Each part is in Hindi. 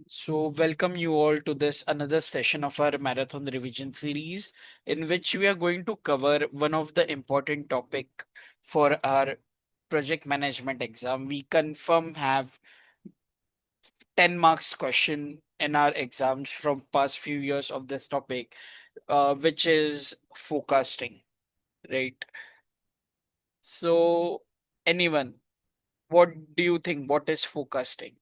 So, welcome you all to this another session of our marathon revision series, in which we are going to cover one of the important topic for our project management exam. We confirm have 10 marks question in our exams from past few years of this topic, which is forecasting, right? So, anyone, what do you think? What is forecasting?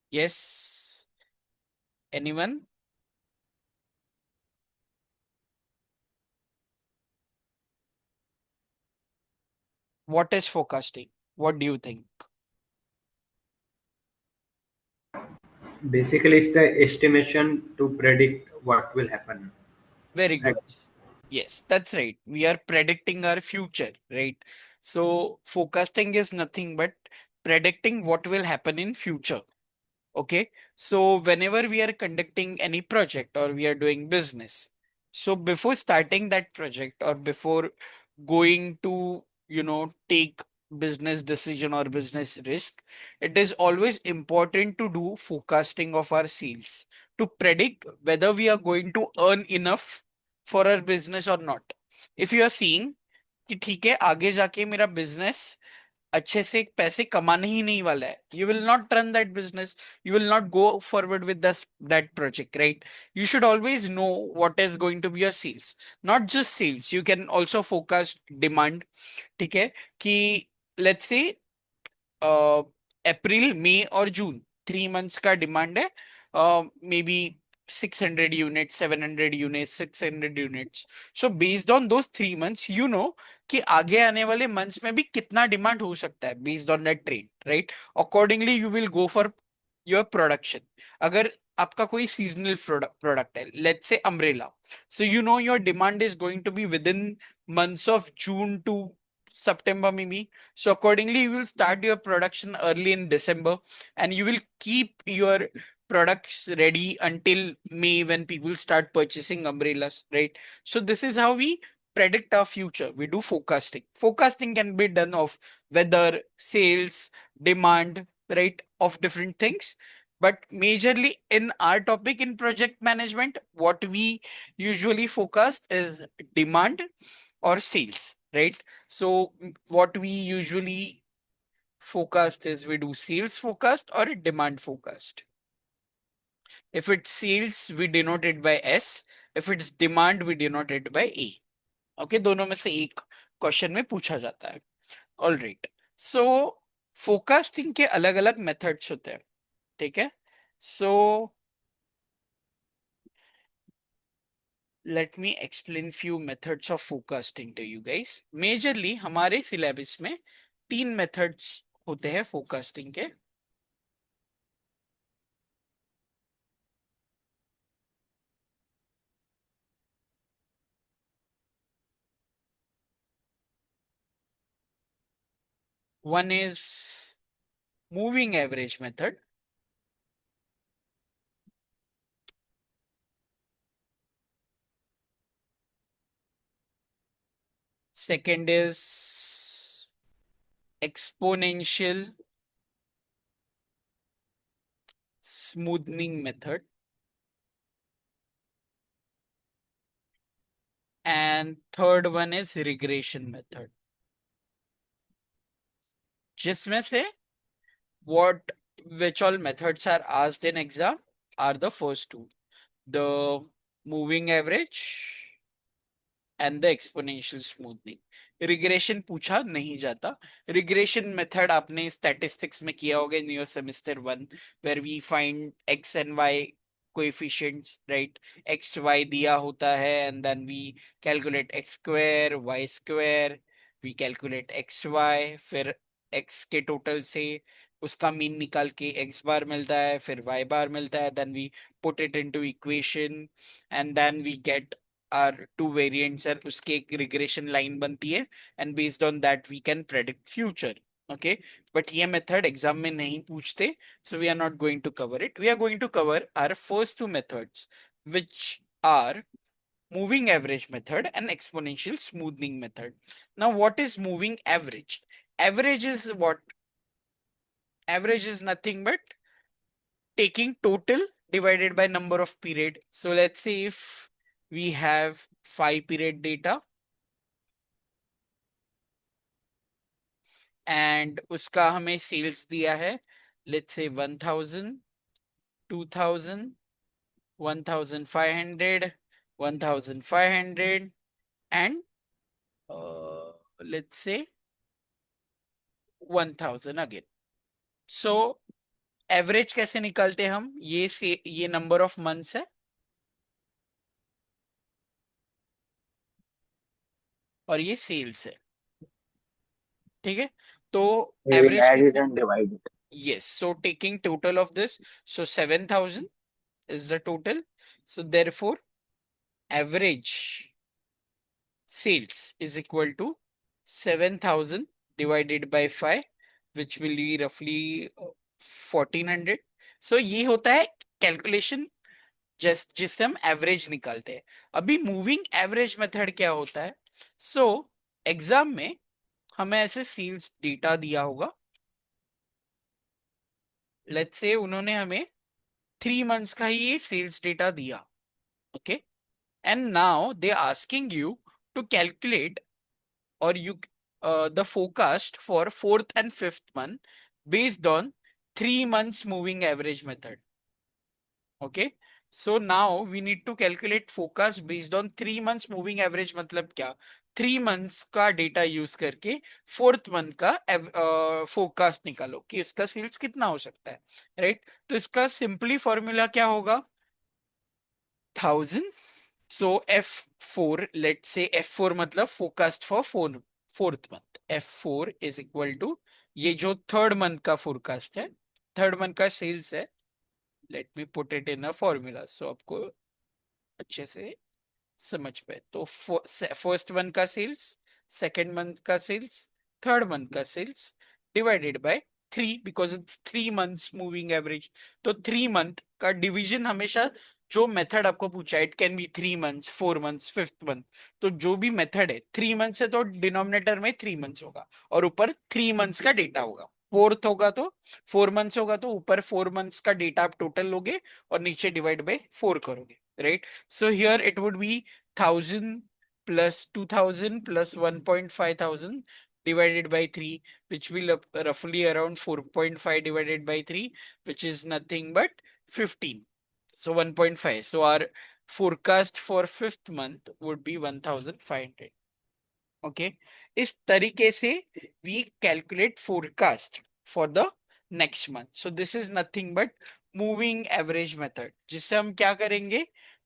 Yes, anyone? What is forecasting? What do you think? Basically, it's the estimation to predict what will happen. Very Right? good. Yes, that's right. We are predicting our future, right? So forecasting is nothing but predicting what will happen in future. Okay. So whenever we are conducting any project or we are doing business, so before starting that project or before going to, take business decision or business risk, it is always important to do forecasting of our sales to predict whether we are going to earn enough for our business or not. If you are seeing कि ठीक है आगे जाके मेरा बिजनेस अच्छे से पैसे कमाने ही नहीं वाला है, you will not run that business, you will not go forward with this that project, right? You should always know what is going to be your sales, not just sales, you can also focus demand. ठीक है कि let's say अप्रैल मई और जून 3 मंथ्स का डिमांड है, may be 600 unit 700 unit 600 units. So based on those 3 months कि आगे आने वाले मंथ्स में भी कितना डिमांड हो सकता है based on that trend, right? Accordingly you will go for your production. अगर आपका कोई सीजनल प्रोडक्ट है, let's say umbrella, so your demand is going to be within months of June to September maybe. So accordingly, you will start your production early in December and you will keep your products ready until May when people start purchasing umbrellas, right? So this is how we predict our future. We do forecasting. Forecasting can be done of weather, sales, demand, right? Of different things. But majorly in our topic in project management, what we usually focus is demand or sales, right? So what we usually forecast is we do sales forecast or a demand forecast. If it's sales, we denote it by S. If it's demand, we denote it by A. Okay, दोनों में से एक क्वेश्चन में पूछा जाता है. All right. सो फोरकास्टिंग के अलग अलग मेथड्स होते हैं. ठीक है. So let me explain few methods of forecasting to you guys. Majorly हमारे सिलेबस में 3 मेथड्स होते हैं फोरकास्टिंग के. One is moving average method. Second is exponential smoothing method. And third one is regression method. जिसमें से what which all methods are asked in exam are the first two. The moving average and the exponential smoothing. Regression पूछा नहीं जाता. रिग्रेशन मेथड आपने स्टैटिस्टिक्स में किया होगा in your semester 1, where we find X and Y coefficients, right? X Y दिया होता है and then we calculate X square Y square, we calculate X Y, फिर एक्स के टोटल से उसका मीन निकाल के एक्स बार मिलता है, फिर वाई बार मिलता है, then we put it into equation and then we get our two variants है, उसकी एक रिग्रेशन लाइन बनती है and based on that we can predict future. Okay, but ये मेथड एग्जाम में नहीं पूछते, so we are not going to cover it. We are going to cover our first two methods, which are moving average method and exponential smoothing method. Now, what is moving average? Average is what? Average is nothing but taking total divided by number of period. So let's say if we have 5 period data and उसका हमें sales दिया है, let's say 1000, 2000, 1500, 1500 and let's say 1000 again. So average कैसे निकालते हैं हम? ये नंबर ऑफ मंथ्स है और ये सेल्स है, ठीक है? तो We will average add it कैसे? and divide it. Yes, so taking total of this, so 7000 is the total. So therefore, average sales is equal to 7000 divided by 5, which will be roughly 1400. So ये होता है कैलकुलेशन जिससे हम एवरेज निकालते हैं। अभी मूविंग एवरेज मेथड क्या होता है? सो एग्जाम में हमें ऐसे सेल्स डेटा दिया होगा, लेट्स से उन्होंने हमें 3 मंथ्स का ही ये सेल्स डेटा दिया, okay? And now they asking you to calculate और you the forecast for 4th and 5th month based on 3 months moving average method. Okay, so now we need to calculate forecast based on 3 months moving average. मतलब क्या? 3 months का डेटा यूज करके 4th मंथ का फोरकास्ट निकालो कि उसका सेल्स कितना हो सकता है, राइट? तो इसका सिंपली फॉर्मूला क्या होगा? 1000. सो F4, लेट्स से F4 मतलब forecast for 4th month, F4 is equal to ये जो 3rd मंथ का फोरकास्ट है, 3rd मंथ का सेल्स है। Let me put it in a formula so आपको अच्छे से समझ पाए। तो 1st मंथ का सेल्स, 2nd मंथ का सेल्स, 3rd मंथ का sales divided by 3 because it's 3 months moving average. तो 3 मंथ का डिवीजन हमेशा जो मेथड आपको पूछा, it can be 3 months, 4 months, 5th month. तो जो भी मेथड है 3 मंथ्स है तो डिनोमिनेटर में 3 मंथ्स होगा और ऊपर 3 मंथ्स का डेटा होगा। 4th होगा तो 4 मंथ्स होगा तो ऊपर 4 मंथ्स का डेटा आप टोटल लोगे और नीचे डिवाइड बाय 4 करोगे, right? So here it would be 1000 plus 2000 plus 1.5 thousand divided by 3, which will roughly around 4.5 divided by 3, which is nothing but 15. So 1.5. So our forecast for 5th month would be 1500. Okay. इस तरीके से we calculate forecast for the next month. So this is nothing but moving average method, जिससे हम क्या करेंगे?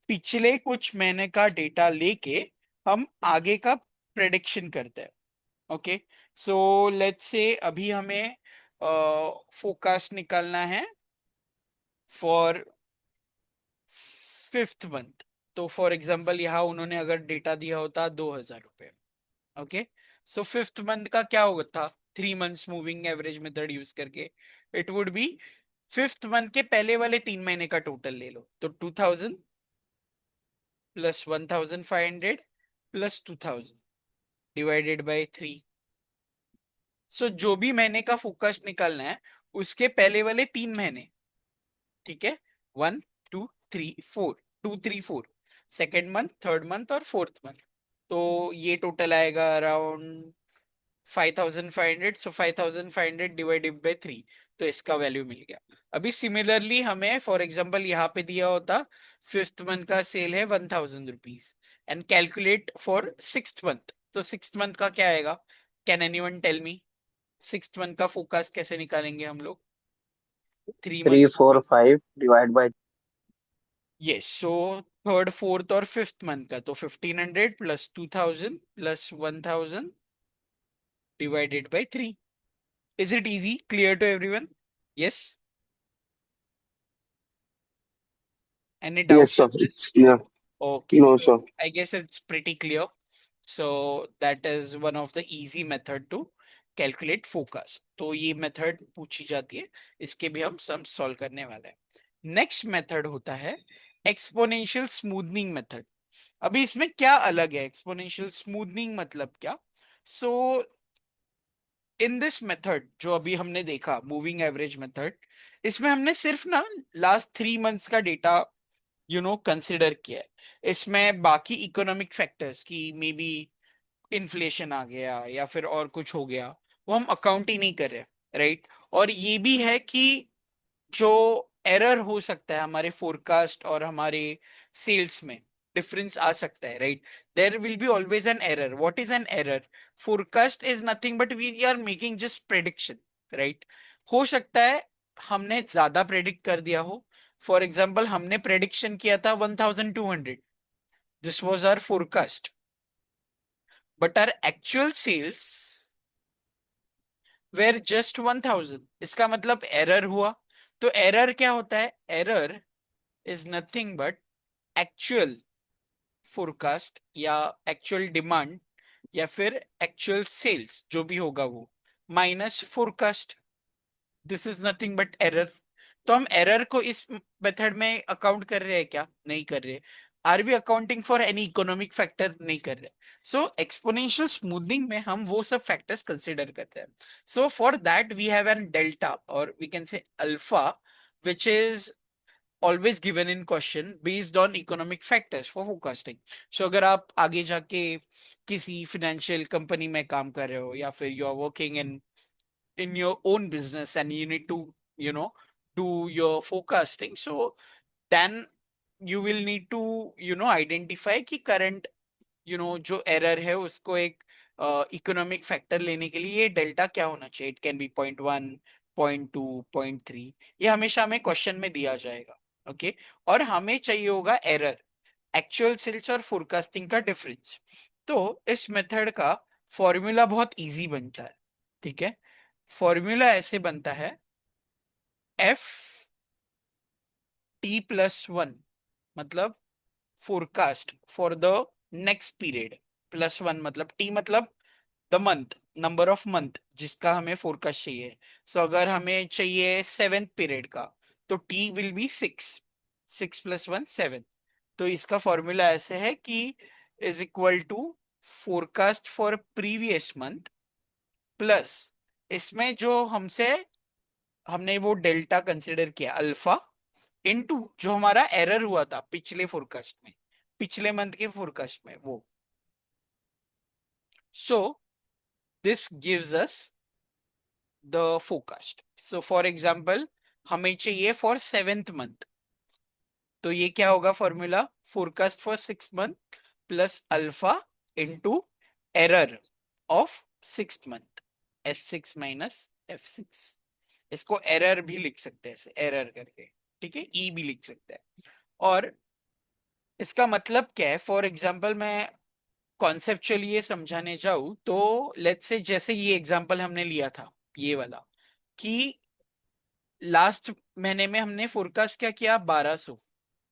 पिछले कुछ महीने का डेटा लेके हम आगे का प्रेडिक्शन करते हैं। ओके, सो लेट्स से अभी हमें फोरकास्ट निकालना है फॉर 5th मंथ। तो फॉर एग्जांपल यहाँ उन्होंने अगर डेटा दिया होता 2000 रुपए, ओके? सो 5th मंथ का क्या होगा था? 3 months moving average method use करके it would be 5th month के पहले वाले 3 महीने का टोटल ले लो, तो 2000 प्लस 1500 प्लस 2000 डिवाइडेड बाय 3। सो जो भी महीने का फोकस निकालना है उसके पहले वाले 3 महीने, ठीक है? 1 2 3 4, 2 3 4, 2nd मंथ, 3rd मंथ और 4th मंथ। तो ये टोटल आएगा अराउंड 5500। सो 5500 डिवाइडेड बाय 3, तो इसका वैल्यू मिल गया। अभी सिमिलरली हमें फॉर एग्जांपल यहाँ पे दिया होता 5th मंथ का सेल है 1000 rupees and calculate for 6th month, तो 6th मंथ का क्या आएगा? Can anyone tell me 6th month का फोकस कैसे निकालेंगे हम लोग? 3 Three, months four, five. Divide by. Yes. So 3rd, 4th और 5th मंथ का तो 1500 plus 2000 plus 1000 divided by 3। Is it easy? Clear to everyone? Yes? Any Yes, doubts sir. in this? It's clear. Okay, No, so sir. I guess it's pretty clear. So that is one of the easy method to calculate forecast. तो ये method पूछी जाती है, इसके भी हम sum solve करने वाले हैं। Next method होता है exponential smoothing method. अभी इसमें क्या अलग है, एक्सपोनेंशियल स्मूथनिंग मतलब क्या? सो इन दिस मेथड जो अभी हमने देखा, मूविंग एवरेज मेथड, इसमें हमने सिर्फ ना लास्ट 3 मंथ्स का डेटा कंसिडर किया है। इसमें बाकी इकोनॉमिक फैक्टर्स की मे बी इन्फ्लेशन आ गया या फिर और कुछ हो गया, वो हम अकाउंट ही नहीं कर रहे, राइट? और ये भी है कि जो एरर हो सकता है हमारे फोरकास्ट और हमारे सेल्स में, डिफरेंस आ सकता है, right? There will be always an error. What is an error? Forecast is nothing but we are making just prediction, right? हो सकता है हमने ज्यादा प्रेडिक्ट कर दिया हो। फॉर एग्जाम्पल, हमने प्रेडिक्शन किया था 1200, this was our forecast, but our actual sales were just 1000। इसका मतलब एरर हुआ। तो एरर क्या होता है? Error is nothing but actual forecast या एक्चुअल डिमांड या फिर एक्चुअल सेल्स, जो भी होगा वो, minus forecast. This is nothing but error. तो हम एरर को इस मेथड में अकाउंट कर रहे हैं क्या? नहीं कर रहे। Are we accounting for any economic factor? नहीं कर रहे। सो एक्सपोनेंशियल स्मूथनिंग में हम वो सब फैक्टर्स कंसिडर करते हैं। So for that we have an delta और we can say alpha, which is always given in question based on economic factors for forecasting. So अगर आप आगे जाके किसी financial company में काम कर रहे हो या फिर you are working in your own business and you need to you know do your forecasting, so then you will need to identify कि current जो एरर है उसको एक इकोनॉमिक फैक्टर लेने के लिए ये डेल्टा क्या होना चाहिए। It can be 0.1, 0.2, 0.3। ये हमेशा हमें क्वेश्चन में दिया जाएगा, ओके? और हमें चाहिए होगा एरर, एक्चुअल सेल्स और फोरकास्टिंग का डिफरेंस। तो इस मेथड का फॉर्मूला बहुत इजी बनता है, ठीक है? फॉर्मूला ऐसे बनता है, एफ टी प्लस वन, मतलब forecast for the next period, plus one मतलब टी मतलब the month, number of month जिसका हमें फोरकास्ट चाहिए। सो अगर हमें चाहिए 7th पीरियड का, तो टी विल बी 6, 6 + 1 7। तो इसका फॉर्मूला ऐसे है कि is equal to forecast for previous month plus इसमें जो हमने वो डेल्टा कंसिडर किया अल्फा, इनटू जो हमारा एरर हुआ था पिछले फोरकास्ट में, पिछले मंथ के फोरकास्ट में वो। So this gives us the forecast. So for example, हमें चाहिए फॉर 7th मंथ, तो ये क्या होगा formula? Forecast for 6th month plus alpha into error of 6th month, S6 minus F6। इसको एरर भी लिख सकते हैं, एरर करके, ठीक है? ई भी लिख सकते हैं। और इसका मतलब क्या है? फॉर एग्जाम्पल, मैं कॉन्सेप्चुअली ये समझाने जाऊं तो लेट्स से जैसे ये एग्जाम्पल हमने लिया था, ये वाला, कि लास्ट महीने में हमने फोरकास्ट क्या किया? 1200,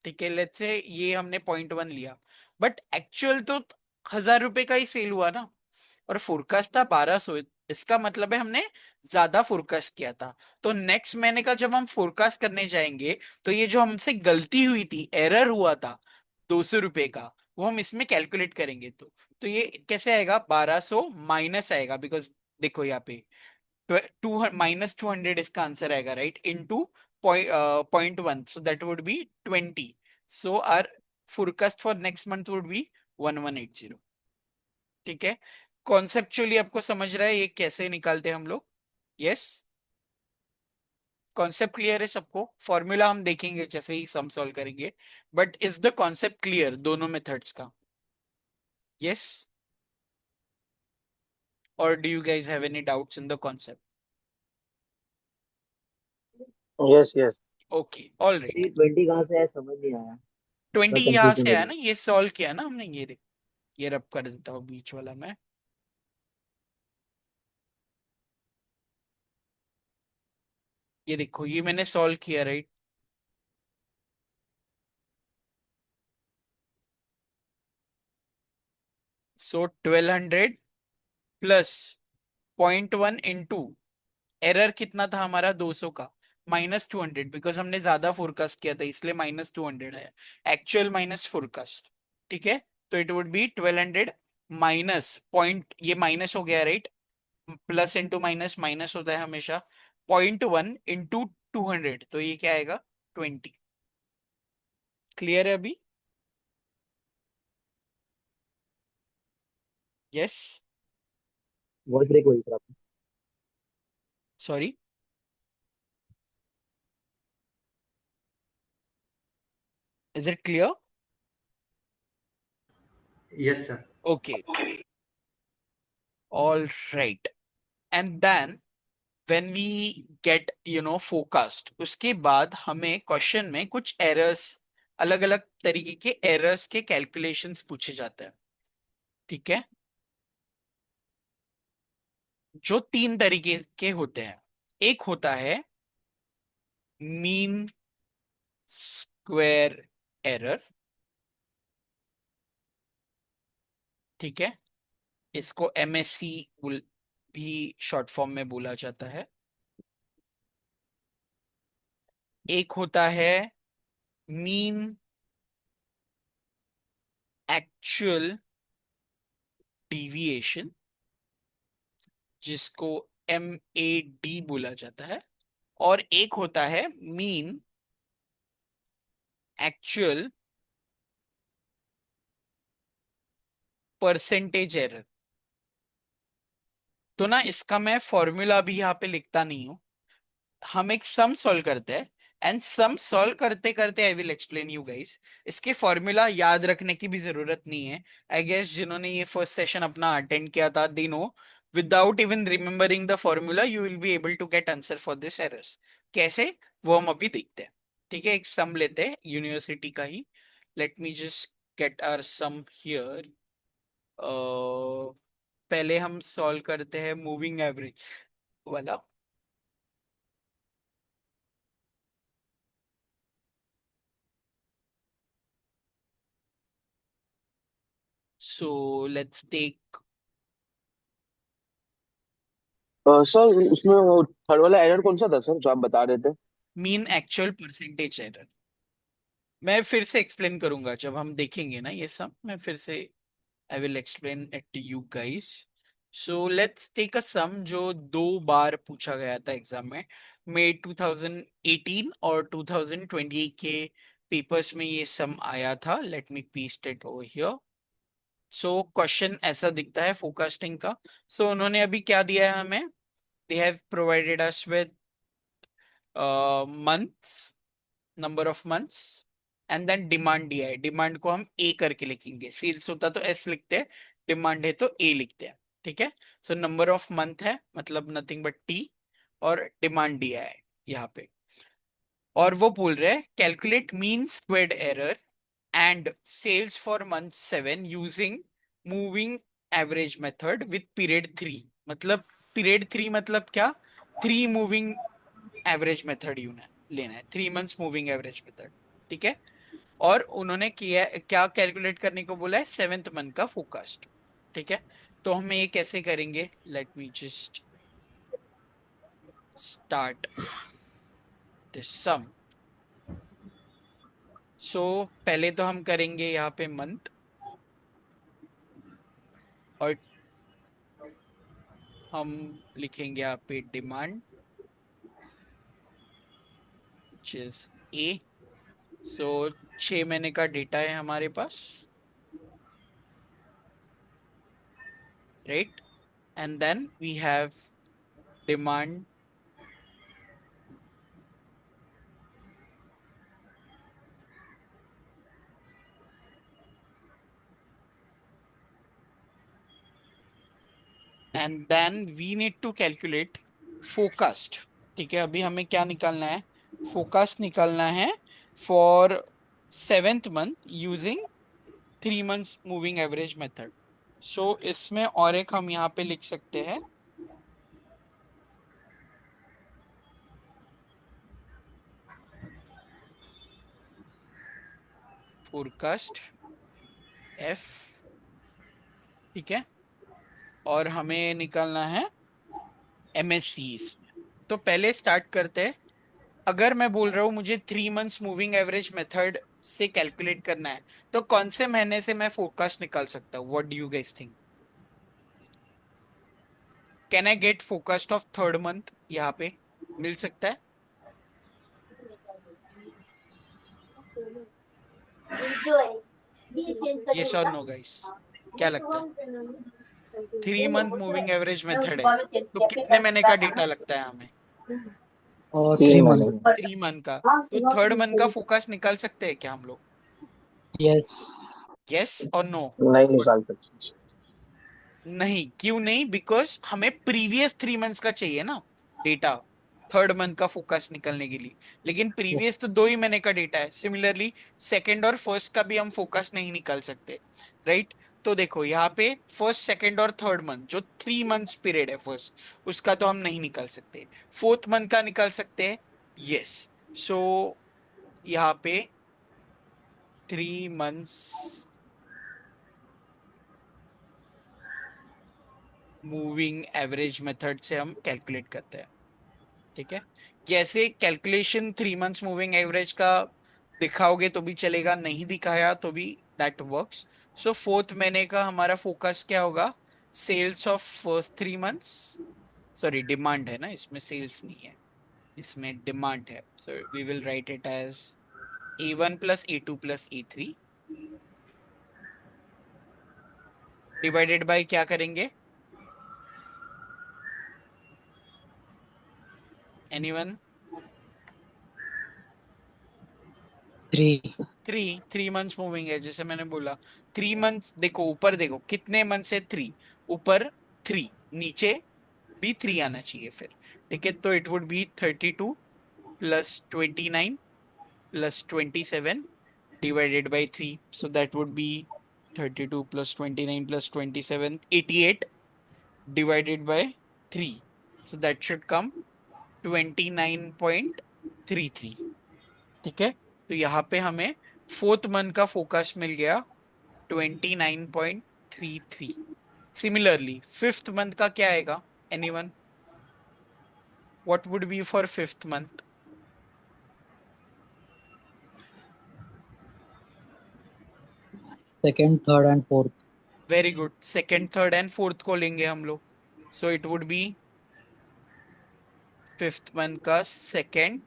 ठीक है? लेट्स से ये हमने 0.1 लिया, बट एक्चुअल तो 1000 रुपए का ही सेल हुआ ना, और फोरकास्ट था 1200। इसका मतलब है हमने ज्यादा फोरकास्ट किया था। तो नेक्स्ट महीने का जब हम फोरकास्ट करने जाएंगे, तो ये जो हमसे गलती हुई थी, एरर हुआ था 200 रुपए का, वो हम इसमें कैलकुलेट करेंगे। तो ये कैसे आएगा? 1200 माइनस आएगा, बिकॉज देखो यहाँ पे टू -200 इसका आंसर आएगा, right? Into 0.1, so that would be 20। So our forecast for next month would be 1180, ठीक है? कॉन्सेप्चुअली आपको समझ रहा है ये कैसे निकालते हैं हम लोग? यस, कॉन्सेप्ट क्लियर है सबको? फॉर्मूला हम देखेंगे जैसे ही सम सॉल्व करेंगे, but is the concept clear दोनों मेथड्स का? यस, और do you guys have any doubts in the concept? Yes, yes. Okay, all right. 20 कहाँ से आया समझ नहीं आया। 20 यहाँ कंफ्यूजन से हो आया गई। ना, ये सॉल्व किया ना हमने। ये देख, ये रब कर देता हूँ बीच वाला मैं। ये देखो, ये मैंने सॉल्व किया, राइट? सो 1200 प्लस 0.1 इंटू एरर कितना था हमारा? 200 का, -200, बिकॉज हमने ज्यादा फोरकास्ट किया था इसलिए -200 आया, एक्चुअल माइनस फोरकास्ट। ठीक है, तो it would B 1200 minus point, ये माइनस हो गया right, plus into minus minus होता है हमेशा, 0.1 इंटू 200, तो ये क्या आएगा 20। क्लियर है अभी? यस, वॉइस ब्रेक हो रही सर आपकी। Sorry, is it clear? Yes, sir. Okay, all right. And then when we get forecast, उसके बाद हमें क्वेश्चन में कुछ एरर्स, अलग अलग तरीके के एरर्स के कैलकुलेशंस पूछे जाते हैं, ठीक है, जो तीन तरीके के होते हैं। एक होता है मीन स्क्वायर एरर, ठीक है, इसको MSC भी शॉर्ट फॉर्म में बोला जाता है। एक होता है मीन एक्चुअल डिविएशन, जिसको MAD बोला जाता है। और एक होता है मीन एक्चुअल परसेंटेज एरर। तो ना इसका मैं फॉर्मूला भी यहाँ पे लिखता नहीं हूं, हम एक सम सॉल्व करते हैं, एंड सम सॉल्व करते करते आई विल एक्सप्लेन यू गाइस। इसके फॉर्मूला याद रखने की भी जरूरत नहीं है। आई गेस जिन्होंने ये फर्स्ट सेशन अपना अटेंड किया था, they know without even remembering the formula you will be able to get answer for this errors. कैसे, वो हम अभी देखते हैं। ठीक है, एक सम लेते हैं यूनिवर्सिटी का ही। Let me just get our sum here. पहले हम सॉल्व करते हैं मूविंग एवरेज वाला। सो लेट्स टेक सर उसमें वो थर्ड वाला एरर कौन सा था सर जो आप बता रहे थे? Mean actual percentage error. मैं फिर से एक्सप्लेन करूंगा जब हम देखेंगे ना ये सब, मैं फिर से I will explain it to you guys. So let's take a sum जो दो बार पूछा गया था एग्जाम में। मई 2018 और 2020 के पेपर्स में ये सम आया था। Let me paste it over here. So question ऐसा दिखता है फोरकास्टिंग का। सो उन्होंने अभी क्या दिया है हमें, they have provided us with months, number of months, and then demand दिया है। डिमांड को हम ए करके लिखेंगे, सेल्स होता तो एस लिखते हैं, डिमांड है तो ए लिखते हैं। ठीक है, सो नंबर ऑफ मंथ है, मतलब नथिंग बट टी, और डिमांड दिया है यहाँ पे। और वो बोल रहे हैं calculate mean squared error and sales for month 7 using moving average method with period 3। मतलब पीरियड 3 मतलब क्या, 3 मूविंग एवरेज मेथड लेना है, 3 मंथ्स मूविंग एवरेज मेथड। ठीक है, और उन्होंने किया क्या, कैलकुलेट करने को बोला है 7th मंथ का फोरकास्ट। ठीक है, तो हम ये कैसे करेंगे, let me just start this sum. So पहले तो हम करेंगे यहाँ पे मंथ, और हम लिखेंगे यहाँ पे demand which is A। So 6 महीने का डेटा है हमारे पास, right, and then we have demand and then we need to calculate forecast. ठीक है, अभी हमें क्या निकालना है, फोरकास्ट निकालना है for 7th month using 3 months moving average method. So इसमें और एक हम यहाँ पे लिख सकते हैं, फोरकास्ट एफ। ठीक है, और हमें निकालना है MSC इसमें। तो पहले स्टार्ट करते हैं। अगर मैं बोल रहा हूँ मुझे 3 मंथ्स मूविंग एवरेज मेथड से कैलकुलेट करना है तो कौन से महीने से मैं फोरकास्ट निकाल सकता हूँ? What do you guys think? Can I get forecast of third month? यहाँ पे मिल सकता है? यस और नो गाइस? क्या लगता है? 3 मंथ मूविंग एवरेज मेथड है तो कितने महीने का डेटा लगता है हमें? और 3 महीने 3 मंथ। 3 मंथ का। तो थर्ड मंथ का फोकस निकाल सकते हैं क्या हम लोग? यस। यस और नो? नहीं निकाल सकते। नहीं, क्यों नहीं? बिकॉज हमें प्रीवियस 3 मंथ्स का चाहिए ना डेटा थर्ड मंथ का फोकस निकलने के लिए, लेकिन प्रीवियस तो 2 ही महीने का डेटा है। सिमिलरली सेकंड और फर्स्ट का भी हम फोकस नहीं निकाल सकते, राइट? तो देखो यहाँ पे फर्स्ट, सेकंड और थर्ड मंथ जो 3 मंथ्स पीरियड है फर्स्ट, उसका तो हम नहीं निकाल सकते। फोर्थ मंथ का निकाल सकते हैं, यस। सो यहाँ पे 3 मंथ्स मूविंग एवरेज मेथड से हम कैलकुलेट करते हैं, ठीक है? जैसे कैलकुलेशन 3 मंथ्स मूविंग एवरेज का दिखाओगे तो भी चलेगा, नहीं दिखाया तो भी दैट वर्क्स। सो फोर्थ महीने का हमारा फोकस क्या होगा? Sales of first 3 months, sorry demand है ना इसमें, सेल्स नहीं है, इसमें डिमांड है। So we will write it as A1 plus A2 plus A3 divided by क्या करेंगे? एनीवन? 3। 3 मंथ्स मूविंग है, जैसे मैंने बोला 3 मंथ्स। देखो ऊपर देखो कितने मंथ से 3, ऊपर 3, नीचे भी 3 आना चाहिए फिर, ठीक है? तो it would B 32 plus 29 plus 27 divided by 3। So that would B 32 plus 29 plus 27, 88 divided by 3। So that should come 29.33, ठीक है? तो यहाँ पे हमें फोर्थ मंथ का फोकस मिल गया 29.33। सिमिलरली फिफ्थ मंथ का क्या आएगा? Anyone? What would be for fifth month? Second, third and fourth. Very good, second, third and fourth को लेंगे हम लोग। So it would B fifth month का सेकेंड,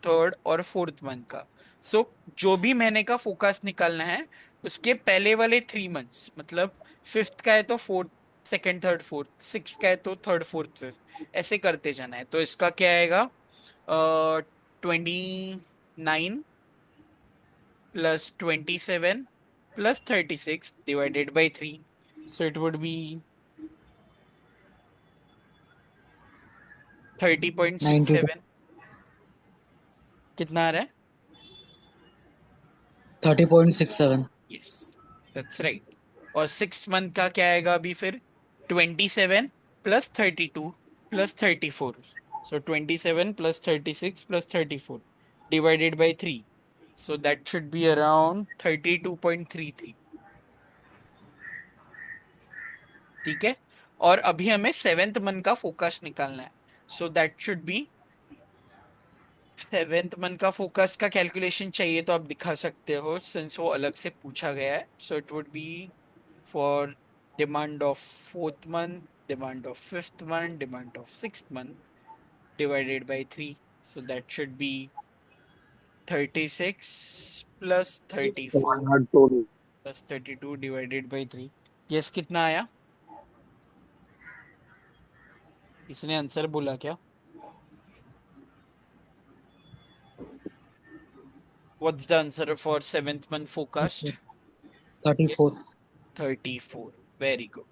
थर्ड और फोर्थ मंथ का। सो जो भी महीने का फोकस निकालना है उसके पहले वाले 3 मंथ्स, मतलब फिफ्थ का है तो fourth, second, third, fourth, six का है तो थर्ड, फोर्थ, फिफ्थ, ऐसे करते जाना है। तो इसका क्या आएगा? 29 plus 27 plus 36 divided by 3। So it would B 92। 30.67। कितना आ रहा है? 30.67। Yes, that's right. और सिक्स मंथ का क्या आएगा अभी फिर? 27 plus 32 plus 34। So 27 plus 36 plus 34 divided by 3। So that should be around 32.33, ठीक है? और अभी हमें सेवेंथ मंथ का फोकस निकालना है। सो that should B, seventh month का फोकस का कैलकुलेशन चाहिए तो आप दिखा सकते हो सिंस वो अलग से पूछा गया है। So it would B for demand of fourth month, demand of fifth month, demand of sixth month divided by 3। So that should B 36 plus 34 total plus 32 divided by 3। Yes, कितना आया? इसने आंसर बोला क्या? What's the answer for seventh month forecast? 34। 34। Very good.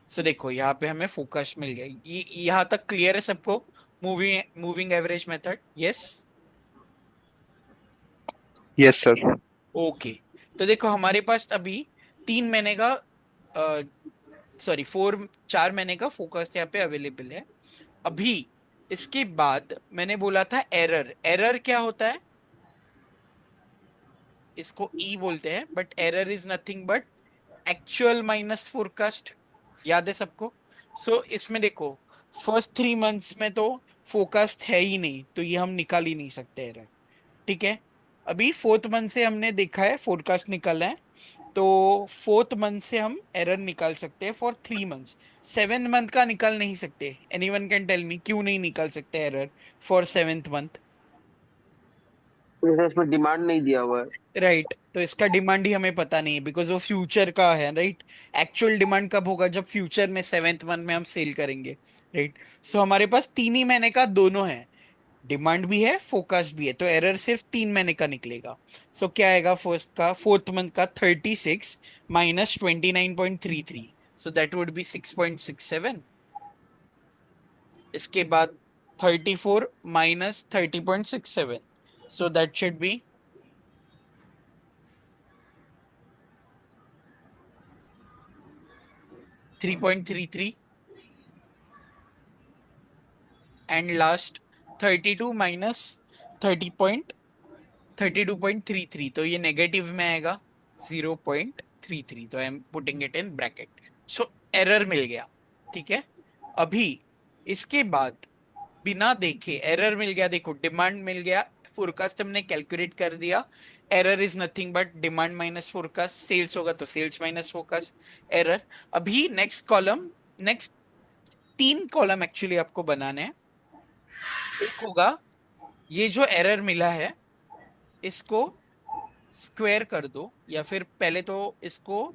So देखो यहाँ पे हमें फोकस मिल गया। ये यहाँ तक क्लियर है सबको? Moving moving average method, yes? Yes sir. Okay. तो देखो हमारे पास अभी 3 महीने का, सॉरी 4 महीने का फोकस यहाँ पे अवेलेबल है। अभी इसके बाद मैंने बोला था एरर। एरर क्या होता है? इसको ई बोलते हैं, but error is nothing but actual minus forecast. याद है सबको? सो इसमें देखो फर्स्ट 3 मंथ्स में तो फोकस्ट है ही नहीं, तो ये हम निकाल ही नहीं सकते एरर, ठीक है? अभी 4th मंथ से हमने देखा है फोरकास्ट निकाला है, तो 4th मंथ से हम एरर निकाल सकते हैं फॉर 3 मंथ्स। 7th मंथ का निकाल नहीं सकते। एनीवन कैन टेल मी क्यों नहीं निकाल सकते एरर फॉर 7th मंथ? तो इसमें डिमांड नहीं दिया हुआ है। राइट, तो इसका डिमांड ही हमें पता नहीं है बिकॉज वो फ्यूचर का है। राइट, एक्चुअल डिमांड कब होगा? जब फ्यूचर में 7th मंथ में हम सेल करेंगे। राइट, सो हमारे पास 3 ही महीने का दोनों है, डिमांड भी है फोकस भी है, तो एरर सिर्फ 3 महीने का निकलेगा। सो क्या आएगा? फर्स्ट का 4th मंथ का 36 minus 29.33, so that would be 6.67। इसके बाद 34 minus 30.67, so that should be 3.33। And last 32 minus 32.33, तो ये नेगेटिव में आएगा 0.33, तो I am putting it in bracket. So error मिल गया। ठीक है, अभी इसके बाद बिना देखे एरर मिल गया, देखो डिमांड मिल गया, फोरकास्ट हमने कैलकुलेट कर दिया। Error is nothing but demand minus forecast, sales होगा तो सेल्स माइनस फोरकास्ट, एरर। अभी next column, next 3 column actually आपको बनाने हैं। एक होगा ये जो एरर मिला है, इसको स्क्वायर कर दो, या फिर पहले तो इसको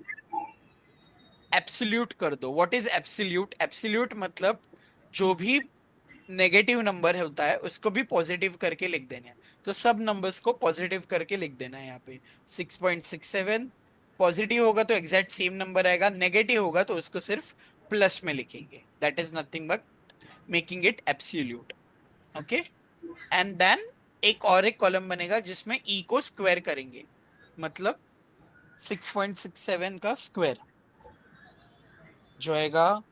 एब्सोल्यूट कर दो। What is absolute? एब्सोल्यूट मतलब जो भी नेगेटिव नंबर होता है उसको भी पॉजिटिव करके लिख देना है। तो सब नंबर्स को पॉजिटिव करके लिख देना है यहाँ पे। 6.67 पॉजिटिव होगा तो एग्जैक्ट सेम नंबर आएगा, नेगेटिव होगा तो उसको सिर्फ प्लस में लिखेंगे। That is nothing but making it absolute. Okay, and then एक कॉलम बनेगा जिसमें ई को स्क्वायर करेंगे, मतलब 6.67 का स्क्वायर जो आएगा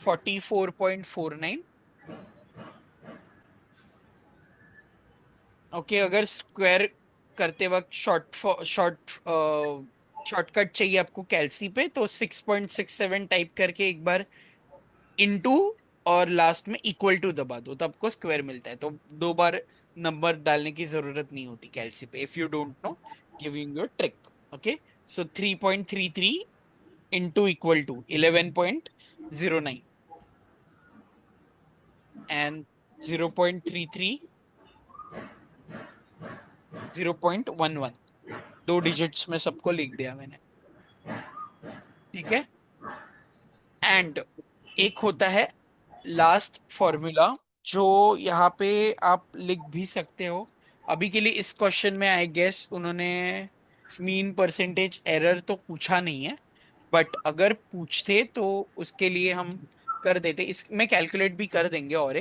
44.49। ओके, अगर स्क्वायर करते वक्त शॉर्टकट चाहिए आपको कैलसी पे, तो 6.67 टाइप करके एक बार इनटू और लास्ट में इक्वल टू दबा दो, तो आपको स्क्वायर मिलता है। तो 2 बार नंबर डालने की जरूरत नहीं होती कैलसी पे, if you don't know, giving your trick. Okay, so 3.33 into equal to 11.09 and 0.33 0.11, 2 digits में सबको लिख दिया मैंने। ठीक है, एंड एक होता है लास्ट फॉर्मूला जो यहाँ पे आप लिख भी सकते हो। अभी के लिए इस क्वेश्चन में आई गेस उन्होंने मीन परसेंटेज एरर तो पूछा नहीं है, बट अगर पूछते तो उसके लिए हम कर देते, इसमें कैलकुलेट भी कर देंगे। और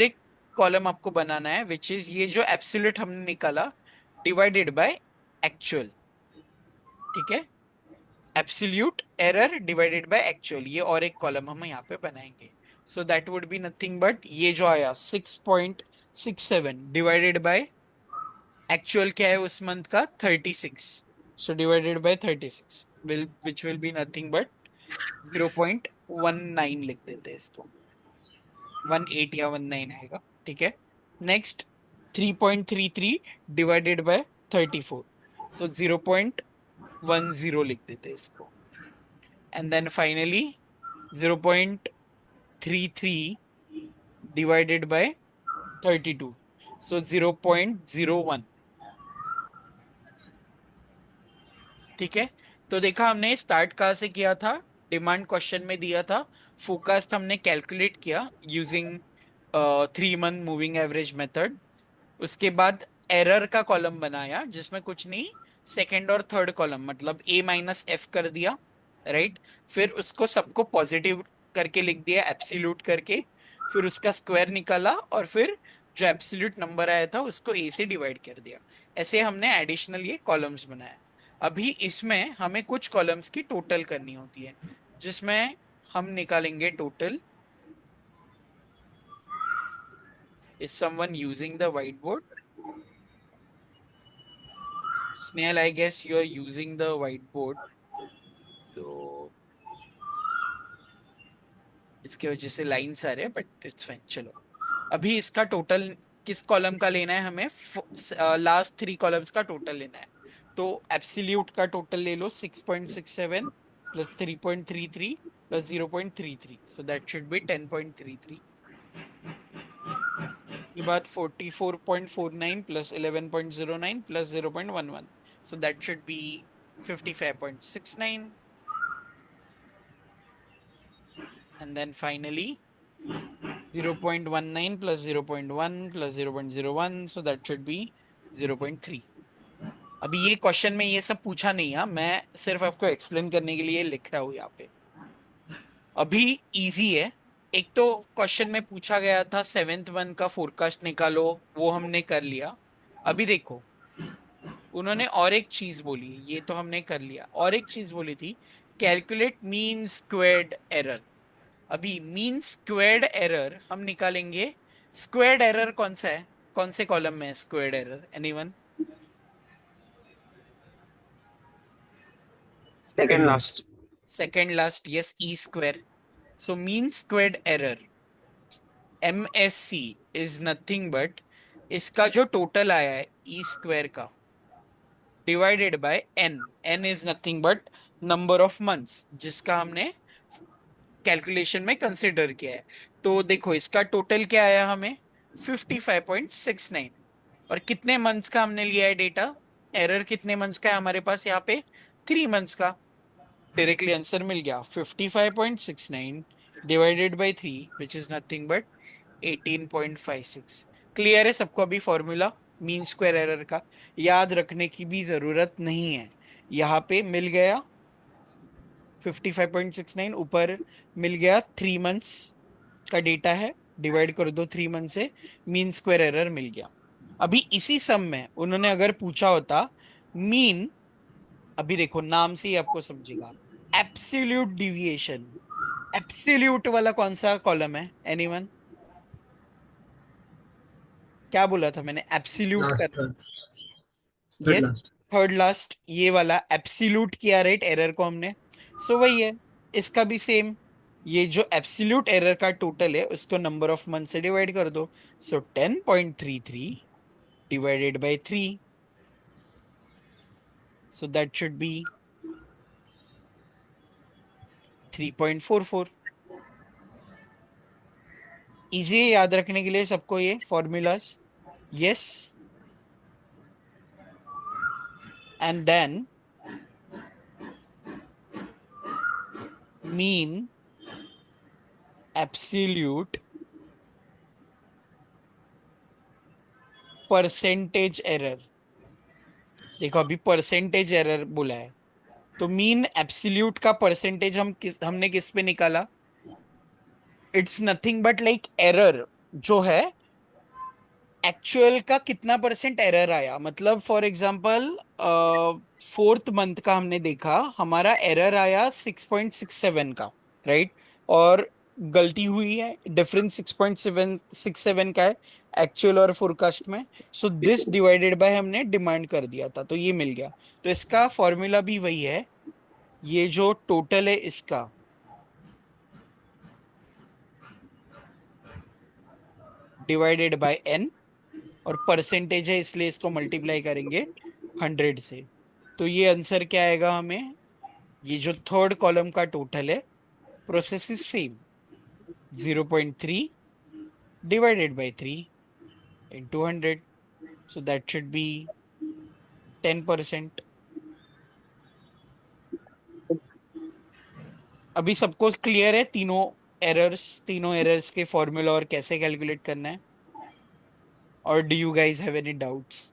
एक कॉलम आपको बनाना है विच इज ये जो एब्सोल्यूट हमने निकाला डिवाइडेड बाय एक्चुअल। ठीक है, absolute error divided by actual, ये और एक कॉलम हम यहाँ पे बनाएंगे। सो that would be nothing but ये जो आया 6.67 डिवाइडेड बाय एक्चुअल क्या है उस मंथ का 36, so divided by 36 which will be nothing but 0.19 लिख देते हैं इसको, 18 या 19 आएगा। ठीक है, नेक्स्ट 3.33 डिवाइडेड बाय 34, सो 0.10 लिख देते हैं इसको, and then finally 0.33 divided by 32, so 0.01। ठीक है, तो देखा हमने स्टार्ट कहाँ से किया था, डिमांड क्वेश्चन में दिया था, फोकस्ट हमने कैलकुलेट किया using 3 month moving average method. उसके बाद एरर का कॉलम बनाया जिसमें कुछ नहीं, सेकंड और थर्ड कॉलम मतलब ए माइनस एफ कर दिया। राइट, फिर उसको सबको पॉजिटिव करके लिख दिया एब्सोल्यूट करके, फिर उसका स्क्वायर निकाला और फिर जो एब्सोल्यूट नंबर आया था उसको ए से डिवाइड कर दिया। ऐसे हमने एडिशनल ये कॉलम्स बनाया। अभी इसमें हमें कुछ कॉलम्स की टोटल करनी होती है जिसमें हम निकालेंगे total. Is someone using the white board? Snail, I guess you are using the whiteboard, तो इसके वजह से लाइन्स आ रहे हैं, बट इट्स फाइन। चलो, अभी इसका टोटल किस कॉलम का लेना है हमें, लास्ट 3 कॉलम्स का टोटल लेना है। तो एब्सोल्यूट का टोटल ले लो 6.67 plus 3.33 plus 0.33, so that should B 10.33। ये बात 44.49 plus 11.09 plus 0.11, so that should be 55.69, and then finally 0.19 plus 0.1 plus 0.01, so that should be 0.3। अभी ये क्वेश्चन में ये सब पूछा नहीं है, मैं सिर्फ आपको एक्सप्लेन करने के लिए लिख रहा हूँ यहाँ पे। अभी इजी है। एक तो क्वेश्चन में पूछा गया था 7th मंथ का फोरकास्ट निकालो, वो हमने कर लिया। अभी देखो उन्होंने और एक चीज बोली, ये तो हमने कर लिया, और एक चीज बोली थी कैलकुलेट मीन स्क्वेयर्ड एरर। अभी मीन स्क्वेयर्ड एरर हम निकालेंगे। स्क्वेयर्ड एरर कौन सा है, कौन से कॉलम में है squared error, anyone? Second last. Second last, yes, E square. So mean squared error MSC is nothing but इसका जो टोटल आया है ई स्क्वायर का divided by n। n is nothing but number of months जिसका हमने कैलकुलेशन में कंसिडर किया है। तो देखो इसका टोटल क्या आया हमें 55.69, और कितने मंथ्स का हमने लिया है डेटा, एरर कितने मंथ्स का है हमारे पास यहाँ पे, 3 मंथ्स का। डायरेक्टली आंसर मिल गया 55.69 divided by 3 which is nothing but 18.56। Clear है सबको अभी फॉर्मूला मीन स्क्वायर एरर का? याद रखने की भी जरूरत नहीं है, यहाँ पे मिल गया 55.69, ऊपर मिल गया 3 मंथ्स का डेटा है, डिवाइड कर दो 3 मंथ से, मीन स्क्वायर एरर मिल गया। अभी इसी सम में उन्होंने अगर पूछा होता मीन, अभी देखो नाम से ही आपको समझेगा, एब्सोल्यूट डिविएशन। एब्सोल्यूट वाला कौन सा कॉलम है, एनीवन? क्या बोला था मैंने, एब्सोल्यूट लास्ट कर, third yes, last. Third last, ये वाला एब्सोल्यूट किया राइट एरर को हमने। सो वही है, इसका भी सेम, ये जो एब्सोल्यूट एरर का टोटल है उसको नंबर ऑफ मंथ से डिवाइड कर दो। So 10.33 divided by 3, so that should be 3.44। Easy है याद रखने के लिए सबको ये formulas, yes. And then mean absolute percentage error. देखो अभी परसेंटेज एरर बोला है, तो मीन एब्सोल्यूट का परसेंटेज हमने किस पे निकाला, it's nothing but like error जो है एक्चुअल का कितना परसेंट एरर आया। मतलब फॉर एग्जांपल 4th मंथ का हमने देखा, हमारा एरर आया 6.67 का, राइट? और गलती हुई है, डिफरेंस 6.767 का है एक्चुअल और फोरकास्ट में। सो दिस डिवाइडेड बाय हमने डिमांड कर दिया था, तो ये मिल गया। तो इसका फॉर्मूला भी वही है, ये जो टोटल है इसका डिवाइडेड बाय n, और परसेंटेज है इसलिए इसको मल्टीप्लाई करेंगे 100 से। तो ये आंसर क्या आएगा हमें, ये जो थर्ड कॉलम का टोटल है, process is same, 0.3 divided by 3 into 100, so that should be 10%। अभी सबको क्लियर है तीनों एरर्स के फॉर्मूला और कैसे कैलकुलेट करना है? और do you guys have any doubts?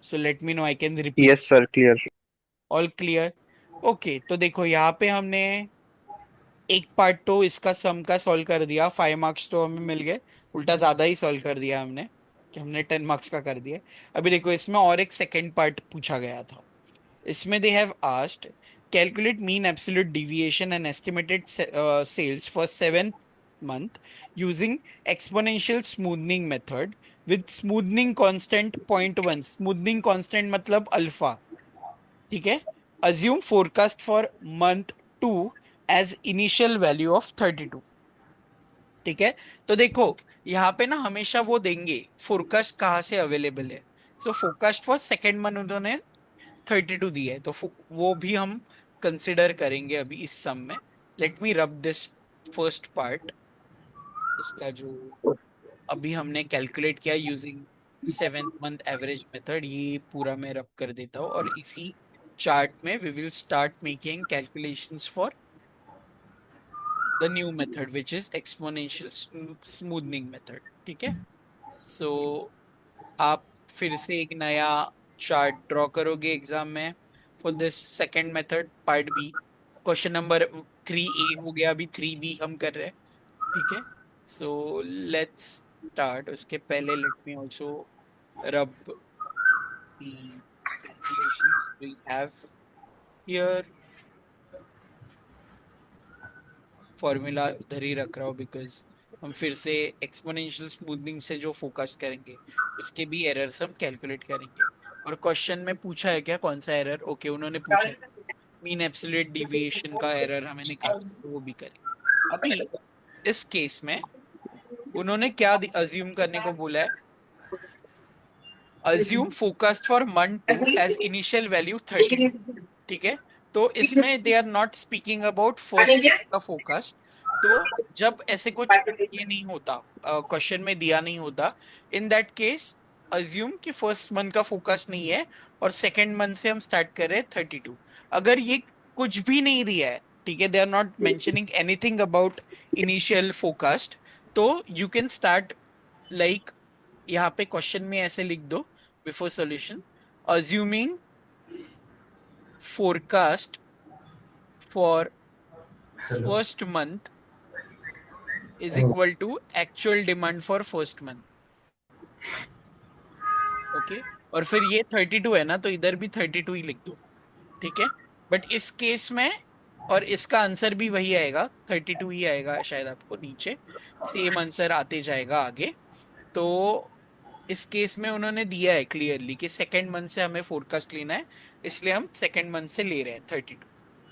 So let me know, I can repeat. Yes sir, clear. All clear? Okay, तो देखो यहाँ पे हमने एक पार्ट तो इसका सम का सॉल्व कर दिया, 5 मार्क्स तो हमें मिल गए, उल्टा ज्यादा ही सॉल्व कर दिया हमने, कि हमने 10 मार्क्स का कर दिया। अभी देखो इसमें और एक सेकेंड पार्ट पूछा गया था, इसमें they have asked calculate mean absolute deviation and estimated sales for 7th month using exponential smoothening method with smoothening constant 0.1। Smoothening constant मतलब अल्फा, ठीक है? Assume forecast for month 2 as initial value of 32। ठीक है। तो देखो यहाँ पे ना हमेशा वो देंगे फोरकास्ट कहाँ से अवेलेबल है। सो फोरकास्ट फॉर सेकेंड मंथ उन्होंने 32 दिया है, तो वो भी हम कंसिडर करेंगे अभी इस सम में। Let me rub this first part, इसका जो अभी हमने कैलकुलेट किया using 7th month average method, ये पूरा मैं रब कर देता हूँ, और इसी चार्ट में we will start making calculations for the new method which is exponential smoothening method. ठीक है। सो आप फिर से एक नया चार्ट ड्रॉ करोगे एग्जाम में for this second method part B. Question number 3A हो गया, अभी 3B हम कर रहे हैं। ठीक है। So let's start. उसके पहले लेट मी ऑल्सो रब the calculations we have here। Formula उधर ही रख रहा हूँ बिकॉज हम फिर से एक्सपोनेंशियल स्मूथनिंग से जो फोकस करेंगे उसके भी एरर्स हम कैलकुलेट करेंगे। और क्वेश्चन में पूछा है क्या कौन सा एरर, ओके उन्होंने पूछा है मीन एब्सोल्यूट डिविएशन का एरर हमें निकालना है, तो वो भी करेंगे। अभी इस केस में उन्होंने क्या अज्यूम करने को बोला है, assume focused for month 2 as initial value 32। ठीक है। तो इसमें they are not speaking about first का फोकस। तो जब ऐसे कुछ ये नहीं होता, क्वेश्चन में दिया नहीं होता, इन दैट केस अज्यूम कि फर्स्ट मंथ का फोकस नहीं है और सेकेंड मंथ से हम स्टार्ट कर रहे हैं 32। अगर ये कुछ भी नहीं दिया है, ठीक है, they are not mentioning anything about initial forecast, तो यू कैन स्टार्ट लाइक यहाँ पे क्वेश्चन में ऐसे लिख दो before solution, assuming forecast for first month is equal to actual demand for first month। Okay. और फिर ये 32 है ना, तो इधर भी 32 ही लिख दो। ठीक है। बट इस केस में और इसका आंसर भी वही आएगा, 32 ही आएगा शायद, आपको नीचे सेम आंसर आते जाएगा आगे। तो इस केस में उन्होंने दिया है क्लियरली कि सेकेंड मंथ से हमें फोरकास्ट लेना है, इसलिए हम सेकेंड मंथ से ले रहे हैं 32।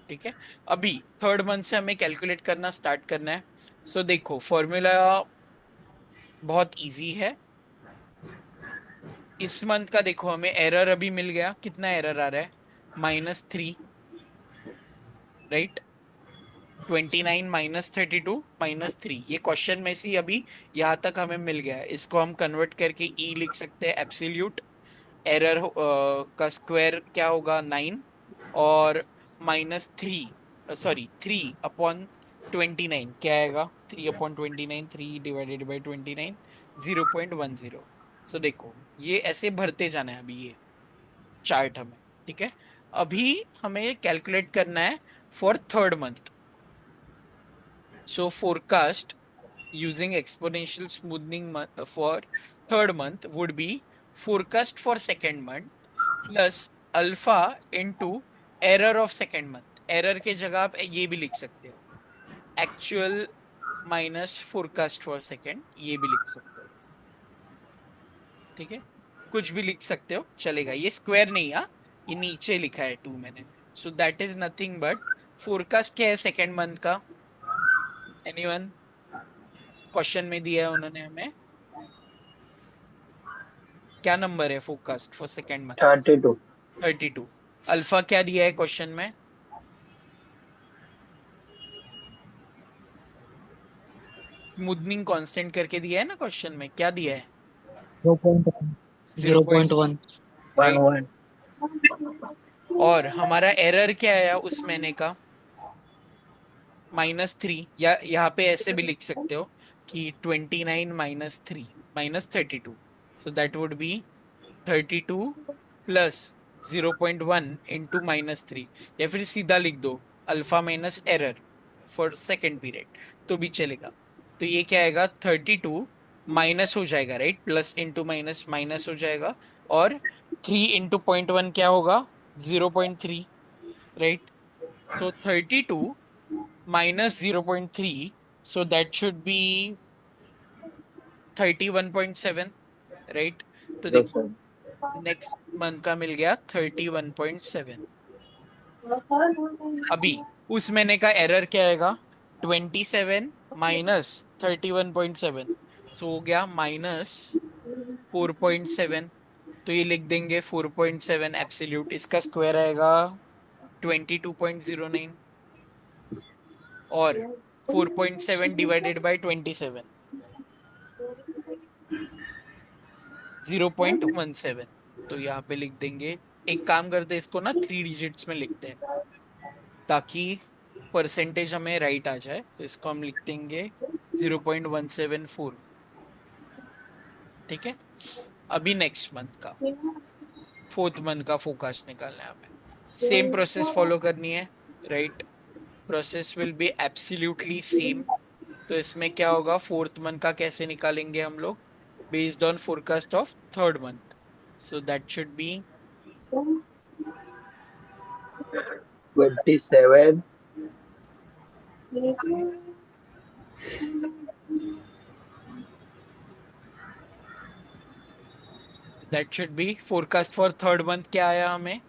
ठीक है। अभी थर्ड मंथ से हमें कैलकुलेट करना स्टार्ट करना है। सो देखो फॉर्मूला बहुत इजी है। इस मंथ का देखो हमें एरर अभी मिल गया, कितना एरर आ रहा है, -3, राइट। 29 -32 -3, ये क्वेश्चन में से अभी यहाँ तक हमें मिल गया है। इसको हम कन्वर्ट करके ई लिख सकते हैं एब्सोल्यूट एरर का स्क्वायर क्या होगा 9, और -3 सॉरी 3/29 क्या आएगा, 3/29, 3/29 0.10। सो देखो ये ऐसे भरते जाना है अभी ये चार्ट हमें। ठीक है। अभी हमें कैलकुलेट करना है for third month. So forecast using exponential smoothing for third month would be forecast for second month plus alpha into error of second month। error के जगह आप ये भी लिख सकते हो, actual minus forecast for second, ये भी लिख सकते हो। ठीक है। कुछ भी लिख सकते हो चलेगा, ये स्क्वायर नहीं, हाँ ये नीचे लिखा है 2 मैंने। So that is nothing but forecast क्या है सेकेंड मंथ का, एनीवन, क्वेश्चन में दिया है उन्होंने हमें, क्या नंबर है focused for second month, 32। 32। Alpha क्या दिया है क्वेश्चन में, स्मूथनिंग कांस्टेंट करके दिया है ना क्वेश्चन में, क्या दिया है 0.1 0.1 राइट। और हमारा एरर क्या आया उस महीने का, -3, या यहाँ पे ऐसे भी लिख सकते हो कि 29 -3 -32। सो that would B 32 plus 0.1 into -3, या फिर सीधा लिख दो alpha minus error for second period, तो भी चलेगा। तो ये क्या आएगा 32 माइनस हो जाएगा, right, plus into minus minus हो जाएगा, और 3 इंटू 0.1 क्या होगा 0.3, right. So 32 minus 0.3, so that should be 31.7, right. तो देखो नेक्स्ट मंथ का मिल गया 31.7। अभी उस महीने का एरर क्या आएगा, 27 माइनस 31.7, सो हो गया -4.7। तो ये लिख देंगे 4.7 एब्सोल्यूट, इसका स्क्वायर आएगा 22.09, और 4.7 डिवाइडेड बाय 27, 0.17। तो यहाँ पे लिख देंगे, एक काम करते हैं, इसको ना 3 डिजिट्स में लिखते हैं ताकि परसेंटेज हमें राइट आ जाए। तो इसको हम लिख देंगे 0.174। ठीक है, अभी नेक्स्ट मंथ का, फोर्थ मंथ का फोकास्ट निकालना है हमें। सेम प्रोसेस फॉलो करनी है, right? Process will be absolutely same. तो इसमें क्या होगा, फोर्थ मंथ का कैसे निकालेंगे हम लोग, based on forecast of third month. So that should B 27 forecast for third month. क्या आया हमें,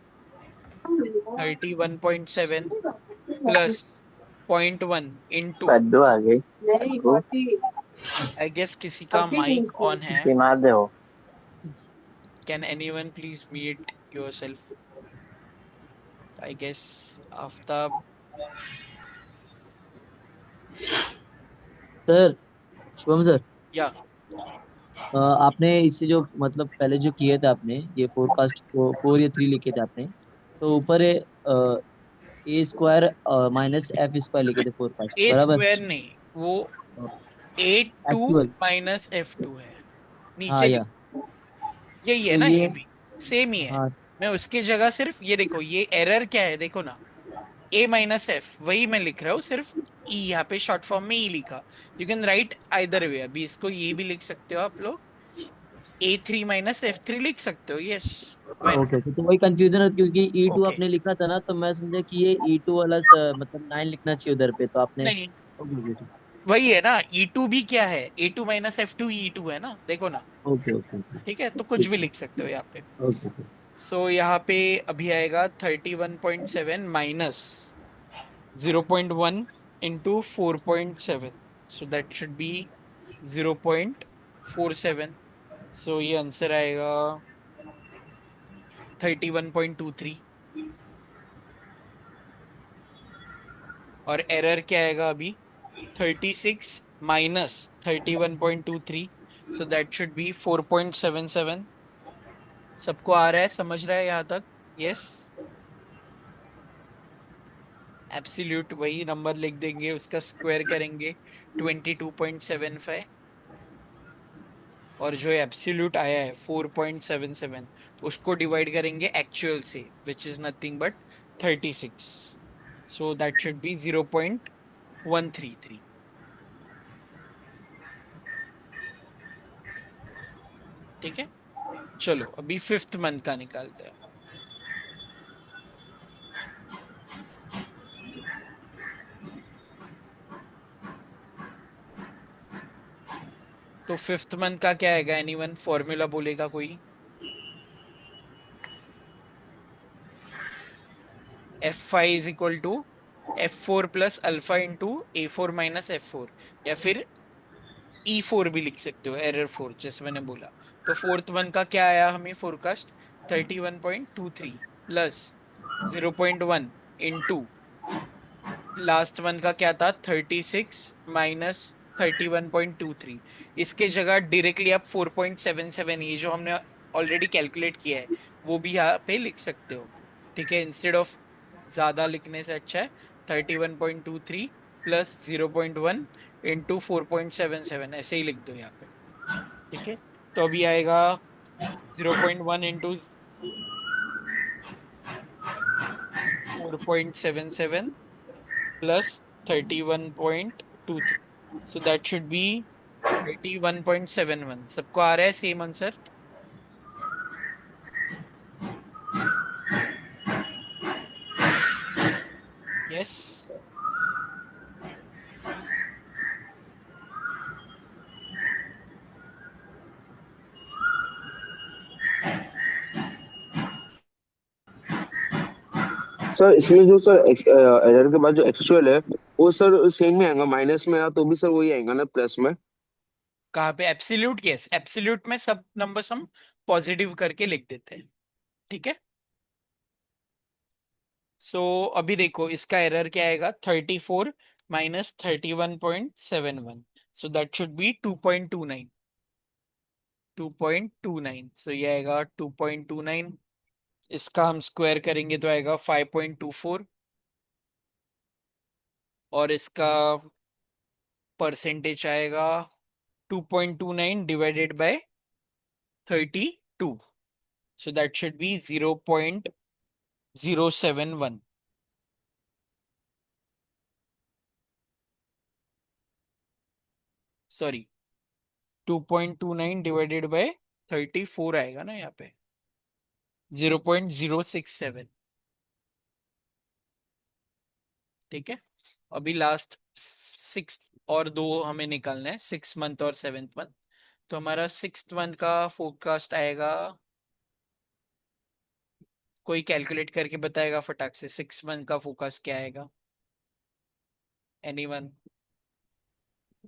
31.7 प्लस 0.1 इंटू, कद्दू आ गई आई गेस किसी का माइक ऑन है, दिमाग दे हो can anyone please mute yourself? I guess Aftab. Sir, Shubham sir, या आपने इससे जो मतलब पहले जो किए थे आपने, ये फोरकास्ट 4 या 3 लिखे थे आपने, तो ऊपर A² -F² लिखे थे फोरकास्ट, ए बराबर? स्क्वायर नहीं, वो A2 एक्चुअल, माइनस F2 है, हाँ नीचे या, लिखो। यही है तो ना, ये, ये भी सेम ही है। हाँ, मैं उसकी जगह सिर्फ ये देखो, ये एरर क्या है देखो ना, A-F, वही मैं लिख रहा हूँ, सिर्फ ई यहाँ पे शॉर्ट फॉर्म में ई लिखा। You can write either way, अभी इसको ये भी लिख सकते हो आप लोग, A3 - F3 लिख सकते हो, yes, why not. Okay okay, तो वही कंफ्यूजन है क्योंकि E2 ओके, आपने लिखा था ना, तो मैं समझा कि ये E2 वाला मतलब 9 लिखना चाहिए उधर पे, तो आपने, नहीं, ओके वही है ना, E2 भी क्या है, A2 - F2 E2 है ना, देखो ना। ओके ओके ओके, ठीक है, तो कुछ ठीक भी है, लिख सकते हो यहाँ पे। Okay okay. सो यहाँ पे अभी आएगा 31.7 minus 0.1 into 4.7, so that should B 0.47। सो ये आंसर आएगा 31.23। और एरर क्या आएगा अभी, 36 minus 31.23, so that should B 4.77। सबको आ रहा है, समझ रहा है यहाँ तक? यस, एब्सोल्यूट वही नंबर लिख देंगे, उसका स्क्वायर करेंगे 22.75, और जो एब्सोल्यूट आया है 4.77, उसको डिवाइड करेंगे एक्चुअल से, which is nothing but 36। So that should B 0.133। ठीक है, चलो अभी फिफ्थ मंथ का निकालते हैं। तो फिफ्थ मंथ का क्या आएगा, एनीवन फॉर्मूला बोलेगा कोई? F5 is equal to F4 plus alpha into A4 - F4, या फिर E4 भी लिख सकते हो, एरर 4, जैसे मैंने बोला। तो फोर्थ वन का क्या आया हमें forecast, 31.23 plus 0.1 into last one का क्या था, 36 माइनस 31.23। इसके जगह डायरेक्टली आप 4.77, ये जो हमने ऑलरेडी कैलकुलेट किया है, वो भी यहाँ पे लिख सकते हो। ठीक है, इंस्टेड ऑफ ज्यादा लिखने से अच्छा है 31.23 प्लस 0.1 इंटू 4.77, ऐसे ही लिख दो यहाँ पे। ठीक है, तो अभी आएगा 0.1 into 4.77 plus 31.23, so that should B 31.71। सबको आ रहा है सेम आंसर? Yes, sir. इसमें जो सर एरर के बाद जो एक्चुअल है वो सर सेम ही आएगा, माइनस में रहा तो भी सर वही आएगा ना प्लस में। कहाँ पे एब्सोल्यूट? यस, एब्सोल्यूट में सब नंबर्स हम पॉजिटिव करके लिख देते हैं, ठीक है। सो अभी देखो इसका एरर क्या आएगा, 34 minus 31.71, so that should B 2.29, 2.29। सो ये आएगा 2.29, इसका हम स्क्वायर करेंगे तो आएगा 5.24, और इसका परसेंटेज आएगा 2.29 divided by 32, so that should be 0.071, sorry 2.29 divided by 34 आएगा ना यहाँ पे, 0.067, ठीक है। अभी लास्ट 6 और 2 हमें निकालना है, 6 मंथ और 7th मंथ। तो हमारा 6th मंथ का फोरकास्ट आएगा, कोई कैलकुलेट करके बताएगा फटाक से 6 मंथ का फोरकास्ट क्या आएगा? एनीवन?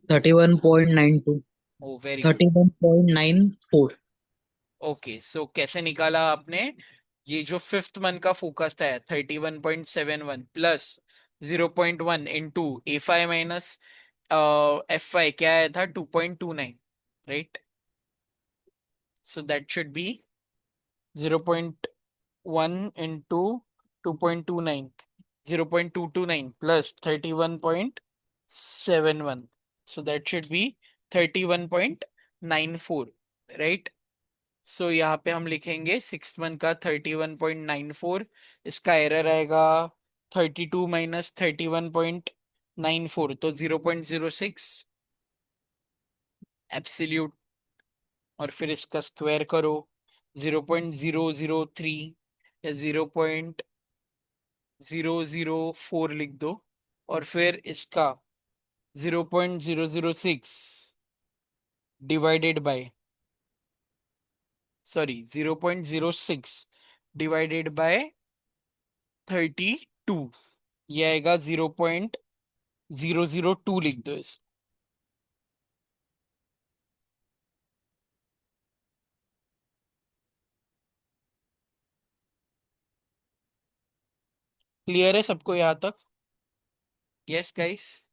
31.92, ओ वेरी गुड। 31.94। ओके, सो कैसे निकाला आपने? ये जो 5th मंथ का फोकस है 31.71 plus 0.1 into A5 minus F5 क्या आया था, 2.29, right. So that should be 0.1 into 2.29, 0.229 plus 31.71, so that should be 31.94, right. So यहाँ पे हम लिखेंगे 6th मंथ का 31.94, इसका एरर आएगा 32 माइनस 31.94, तो 0.06 एब्सोल्यूट, और फिर इसका स्क्वायर करो 0.003 या 0.004 लिख दो, और फिर इसका 0.006 divided by, sorry 0.06 divided by 32, ये आएगा 0.002 लिख दो इस। क्लियर है सबको यहाँ तक? Yes guys?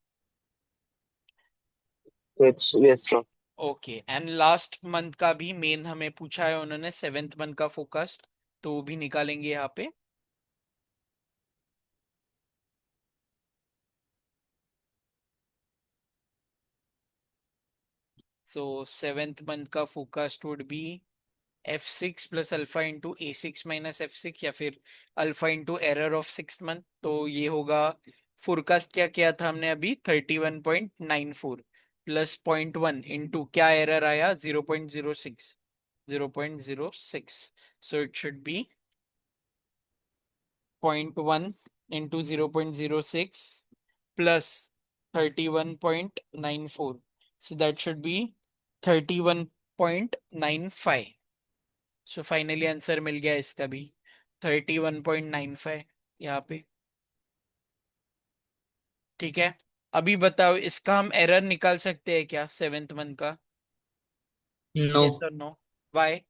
Yes yes sir. Okay, and last month का भी मेन हमें पूछा है उन्होंने, 7th मंथ का फोकस्ट, तो वो भी निकालेंगे यहाँ पे। सो 7th मंथ का forecast would be F6 plus alpha into A6 minus F6, या फिर alpha into error of 6th month. तो ये होगा, फोरकास्ट क्या किया था हमने अभी, 31.94 प्लस 0.1 इंटू क्या एरर आया, 0.06, 0.06, so it should be 0.1 into 0.06 plus 31.94. So that should be 31.95. So finally answer मिल गया इसका भी, 31.95 यहाँ पे, ठीक है। अभी बताओ इसका हम एरर निकाल सकते हैं क्या 7th मंथ का? नो, यस और no? Why?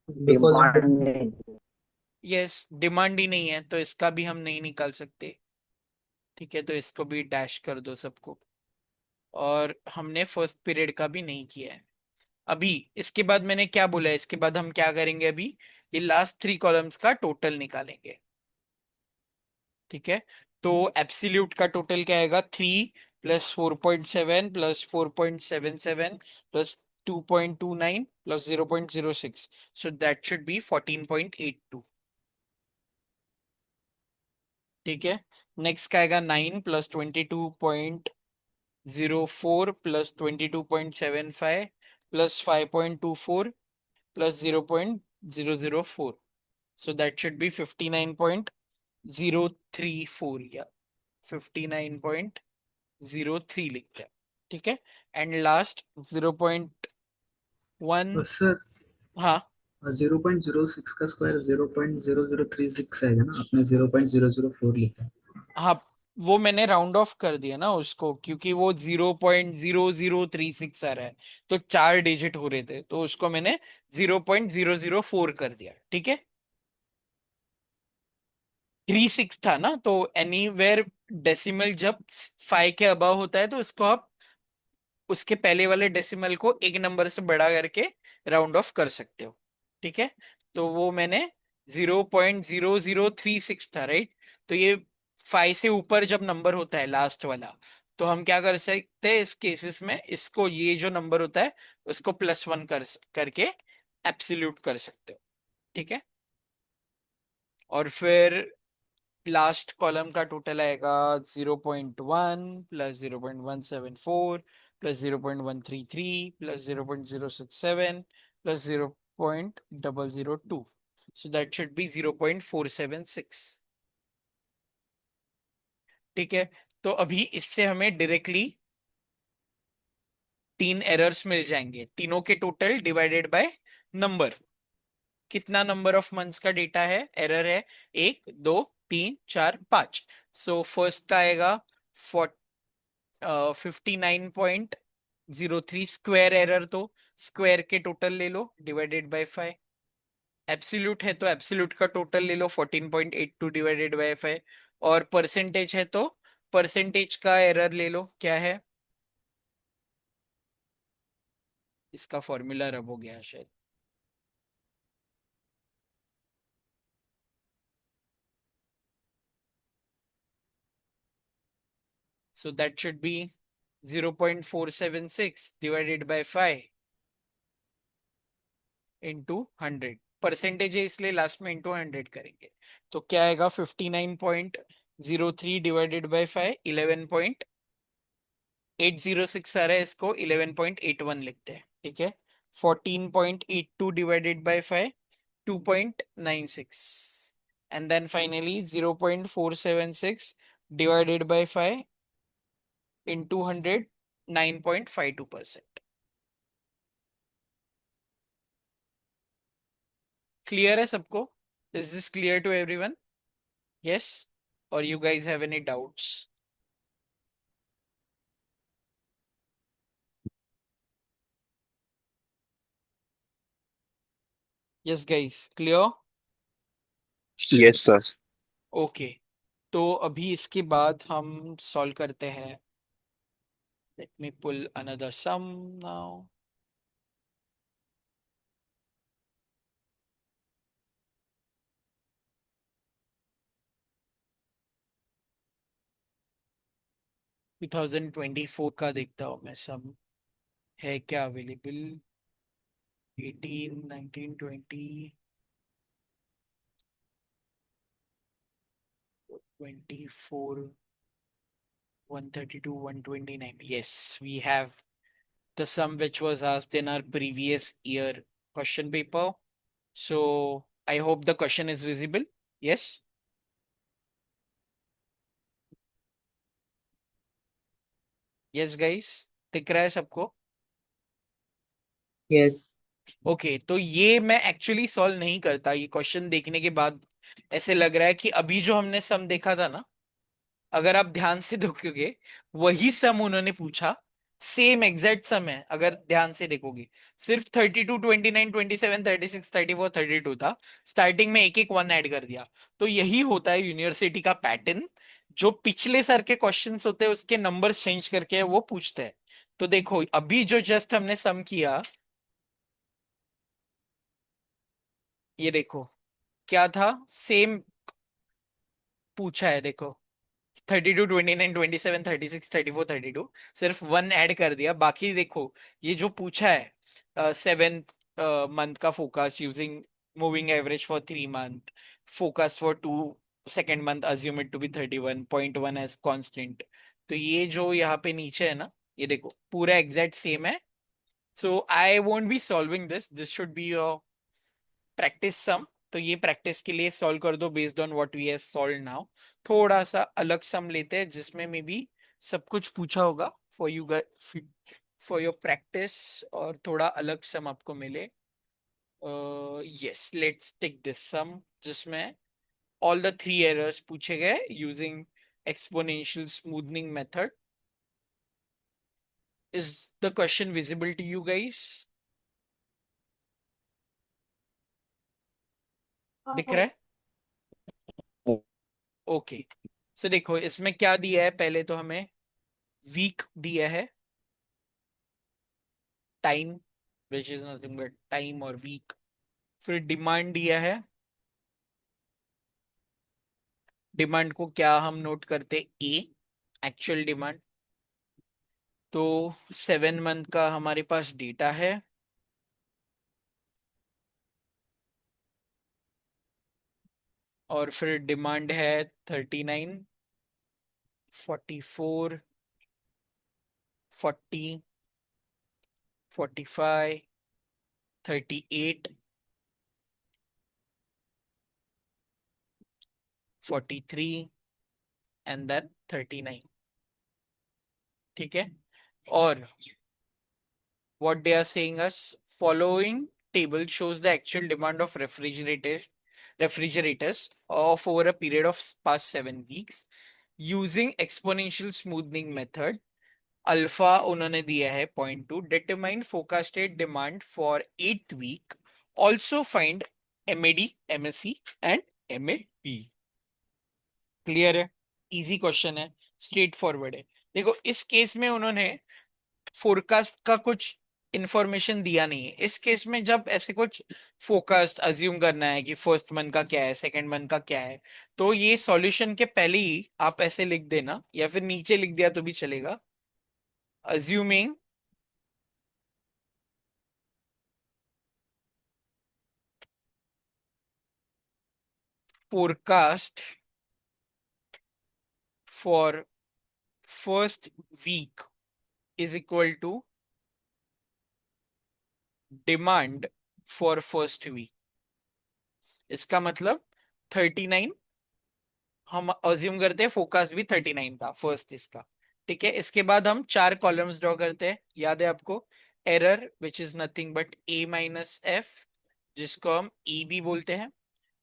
Because yes, demand ही नहीं है तो इसका भी हम नहीं निकाल सकते, ठीक है। तो इसको भी डैश कर दो सबको, और हमने फर्स्ट पीरियड का भी नहीं किया है। अभी इसके बाद मैंने क्या बोला है, इसके बाद हम क्या करेंगे, अभी ये लास्ट 3 कॉलम्स का टोटल निकालेंगे, ठीक है। तो एब्सोल्यूट का टोटल क्या आएगा, 3 plus 4.7 plus 4.77 plus 2.29 plus 0.06, so that should B 14.82, ठीक है। नेक्स्ट का आएगा 9 plus 22.04 plus 22.75 plus 5.24 plus 0.004, so that should be 59.034, या 59.03 लिखते हैं, ठीक है। एंड लास्ट 0.1, सर हाँ 0.06 का स्क्वायर 0.0036 आएगा ना, आपने 0.004 लिखा है। हाँ, वो मैंने राउंड ऑफ कर दिया ना उसको, क्योंकि वो 0.0036 आ रहा है, तो 4 डिजिट हो रहे थे, तो उसको मैंने 0.004 कर दिया। ठीक है, 36 था ना, तो एनीवेयर डेसिमल जब 5 के अबव होता है तो उसको आप उसके पहले वाले डेसिमल को एक नंबर से बढ़ा करके राउंड ऑफ कर सकते हो। ठीक है, तो वो मैंने 0.0036 था, राइट। तो ये 5 से ऊपर जब नंबर होता है लास्ट वाला, तो हम क्या कर सकते हैं इस केसेस में, इसको ये जो नंबर होता है उसको +1 करके एब्सोल्यूट कर सकते हो। ठीक है, और फिर लास्ट कॉलम का टोटल आएगा 0.1 plus 0.174 plus 0.133 plus 0.067 plus 0.002, so that should be 0.476। ठीक है, तो अभी इससे हमें डायरेक्टली 3 एरर्स मिल जाएंगे, तीनों के टोटल डिवाइडेड बाय नंबर। कितना नंबर ऑफ मंथ्स का डेटा है, एरर है 1 2 3 4 5। सो फर्स्ट का आएगा 59.03 स्क्वायर एरर, तो स्क्वायर के टोटल ले लो डिवाइडेड बाय 5। एब्सोल्यूट है तो एब्सोल्यूट का टोटल ले लो 14.82 डिवाइडेड बाय 5। और परसेंटेज है तो परसेंटेज का एरर ले लो, क्या है इसका फॉर्मूला, रब हो गया शायद। So that should be 0.476 divided by 5 into 100। Percentage है इसलिए लास्ट में इंटू 100 करेंगे, तो क्या आएगा 59.03 डिवाइडेड बाय 5, 11.806 आ रहा है, इसको 11.81 लिखते हैं। ठीक है, 14.82 divided by 5, 2.96, and then finally 0.476 divided by 5 into 100, 9.52%। Clear है सबको? Is this clear to everyone? Yes, और you guys have any doubts? Yes guys, clear? Yes sir. Okay, तो अभी इसके बाद हम सॉल्व करते हैं। Let me pull another sum now. To 2024 का देखता हूँ मैं सम है क्या available. 18 19 20 24 132 129। yes, we have the sum which was asked in our previous year question paper. So I hope the question is visible. Yes. Yes guys, दिख रहा है सबको? Yes. ओके, तो ये मैं एक्चुअली सॉल्व नहीं करता, ये क्वेश्चन देखने के बाद ऐसे लग रहा है कि अभी जो हमने सम देखा था ना, अगर आप ध्यान से देखोगे वही सम उन्होंने पूछा, सेम एग्जैक्ट सम है। अगर ध्यान से देखोगे सिर्फ 32 29 27 36 34 32 था, स्टार्टिंग में एक एक 1 ऐड कर दिया। तो यही होता है यूनिवर्सिटी का पैटर्न, जो पिछले सर के क्वेश्चंस होते हैं उसके नंबर्स चेंज करके वो पूछते हैं। तो देखो अभी जो जस्ट हमने सम किया, ये देखो क्या था, सेम पूछा है। देखो 32 29 27 36 34 32, सिर्फ 1 ऐड कर दिया। बाकी देखो ये जो पूछा है 7th मंथ का focus using moving average for 3 month, focus for 2 second month assume it to be 31.1 as constant. तो ये जो यहाँ पे नीचे है ना, ये देखो पूरा एग्जैक्ट सेम है। So I won't be solving this should be your practice sum. तो ये प्रैक्टिस के लिए सॉल्व कर दो based on what we have solve now. थोड़ा सा अलग सम लेते हैं जिसमें मे बी सब कुछ पूछा होगा for you for your practice, और थोड़ा अलग सम आपको मिले। यस, लेट्स टेक दिस सम जिसमें ऑल द 3 एरर्स पूछे गए using exponential smoothing method. Is the question visible to you guys? दिख रहा है? ओके, सो देखो इसमें क्या दिया है, पहले तो हमें वीक दिया है, time which is nothing but time और वीक, फिर डिमांड दिया है, डिमांड को क्या हम नोट करते, ए एक्चुअल डिमांड, तो 7 मंथ का हमारे पास डेटा है, और फिर डिमांड है 39, 44, 40, 45, 38, 43 एंड देन 39। ठीक है, और what they are saying us, following table shows the actual demand of refrigerators of over a period of past 7 weeks using exponential smoothing method. Alpha उन्होंने दिया है 0.2, determine forecasted demand for 8th week, also find MAD, MSC and MAP. Clear है, इजी क्वेश्चन है, स्ट्रेट फॉरवर्ड है। देखो इस केस में उन्होंने फोरकास्ट का कुछ इंफॉर्मेशन दिया नहीं है। इस केस में जब ऐसे कुछ फोरकास्ट अज्यूम करना है कि फर्स्ट मंथ का क्या है, सेकंड मंथ का क्या है, तो ये सॉल्यूशन के पहले ही आप ऐसे लिख देना, या फिर नीचे लिख दिया तो भी चलेगा, assuming forecast for first week is equal to demand for first week. इसका मतलब 39 हम अज्यूम करते हैं, फोकस भी 39 था फर्स्ट इसका। ठीक है, इसके बाद हम 4 कॉलम्स ड्रॉ करते हैं, याद है आपको, error which is nothing but A minus F, जिसको हम ई भी बोलते हैं,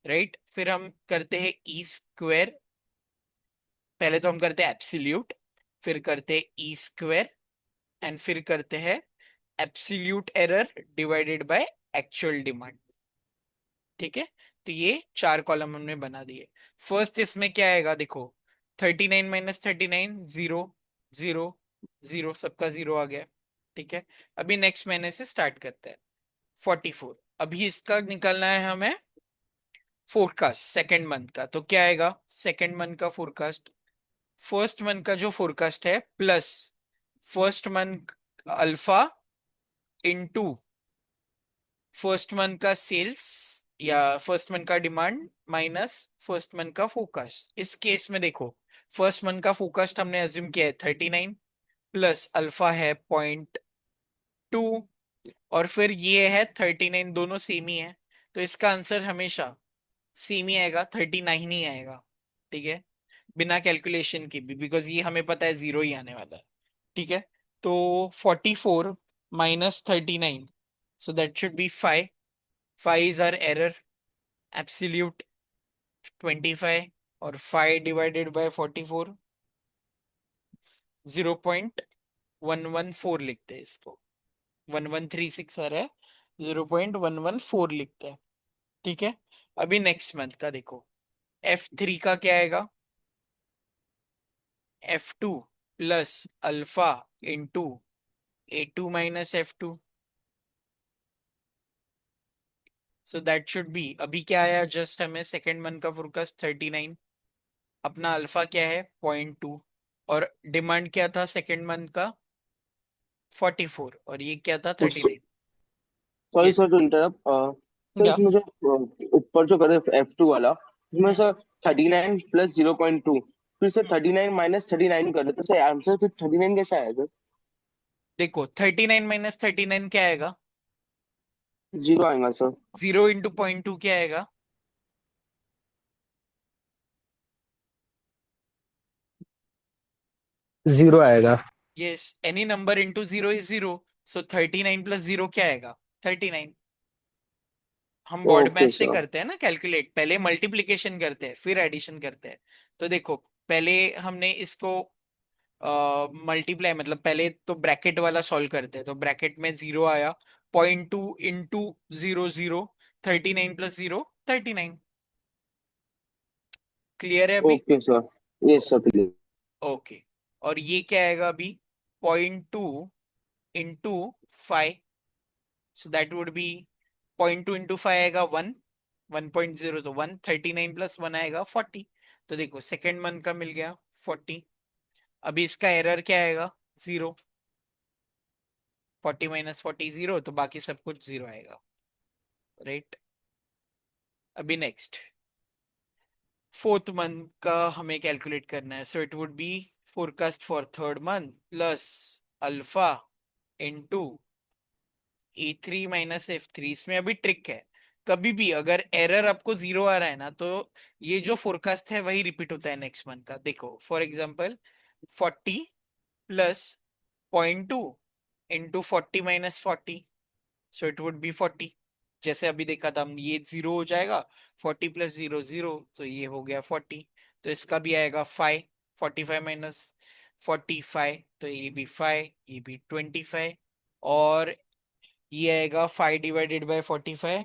राइट। फिर हम करते हैं ई स्क्वायर, पहले तो हम करते हैं एब्सोल्यूट, फिर करते हैं ई स्क्वायर, एंड फिर करते हैं absolute error divided by actual demand. ठीक है, तो ये 4 कॉलम हमने बना दिए। फर्स्ट इसमें क्या आएगा, देखो 39 माइनस 39, 0 0 0, सबका 0 आ गया। ठीक है, अभी नेक्स्ट महीने से स्टार्ट करते हैं। 44, अभी इसका निकलना है हमें फोरकास्ट सेकेंड मंथ का, तो क्या आएगा सेकेंड मंथ का फोरकास्ट, फर्स्ट मंथ का जो फोरकास्ट है plus first month alpha into first month का सेल्स या फर्स्ट मंथ का डिमांड माइनस फर्स्ट मंथ का फोकस्ट। इस केस में देखो फर्स्ट मंथ का फोकस्ट हमने अज्यूम किया है 39 प्लस अल्फा है 0.2 और फिर ये है 39, दोनों सेम ही है, तो इसका आंसर हमेशा सेम ही आएगा, 39 ही आएगा। ठीक है, बिना कैलकुलेशन के भी, बिकॉज ये हमें पता है 0 ही आने वाला है। ठीक है, तो 44 minus 39, so that should be 5. 5 is our error, absolute 25, और 5 divided by 44 0.114 लिखते हैं इसको, 1136 आ रहा है, 0.114 लिखते हैं। ठीक है, अभी नेक्स्ट मंथ का देखो, F3 का क्या आएगा, F2 plus alpha into A2 minus F2, so that should B, अभी क्या आया जस्ट हमें सेकेंड मंथ का फोरकास्ट 39, अपना अल्फा क्या है 0.2, और डिमांड क्या था सेकेंड मंथ का 44, और ये क्या था 39। Sorry Yes. Sir to interrupt sir, क्या इसमें जो ऊपर जो करे F2 वाला, इसमें हम्म, सर 39 प्लस 0.2, फिर सर 39 माइनस 39 कर देते, सर आंसर फिर 39 कैसा आएगा? देखो 39 माइनस 39 क्या आएगा, 0 आएगा सर। 0 इंटू 0.2 क्या आएगा, 0 आएगा। Yes, any number into 0 is 0, so 39 plus 0 क्या आएगा 39। हम बॉड ओके मैथ से सर। करते हैं ना कैलकुलेट, पहले मल्टीप्लिकेशन करते हैं फिर एडिशन करते हैं। तो देखो पहले हमने इसको मल्टीप्लाई मतलब पहले तो ब्रैकेट वाला सॉल्व करते हैं, तो ब्रैकेट में 0 आया, 0.2 इंटू 0 0, 39 प्लस 0 39। क्लियर है अभी? Okay sir, yes sir please. Okay. और ये क्या आएगा अभी? 0.2 into 5, so that would B 0.2 into 5 आएगा 1, 1.0 तो 1, 39 प्लस 1 आएगा 40। तो देखो सेकेंड मंथ का मिल गया 40। अभी इसका एरर क्या आएगा? 0। 40 माइनस 40 0, तो बाकी सब कुछ 0 आएगा, राइट? अभी नेक्स्ट फोर्थ मंथ का हमें कैलकुलेट करना है, so it would B forecast for third month plus alpha into E3 minus F3। इसमें अभी ट्रिक है, कभी भी अगर एरर आपको 0 आ रहा है ना, तो ये जो फोरकास्ट है वही रिपीट होता है नेक्स्ट मंथ का। देखो for example 40 plus 0.2 into 40 minus 40, so it would B 40। जैसे अभी देखा था हम, ये 0 हो जाएगा, 40 प्लस 0 0, तो ये हो गया 40। तो इसका भी आएगा 5, 45 माइनस 45, तो ये भी 5, ये भी 25, और ये आएगा 5 divided by 45,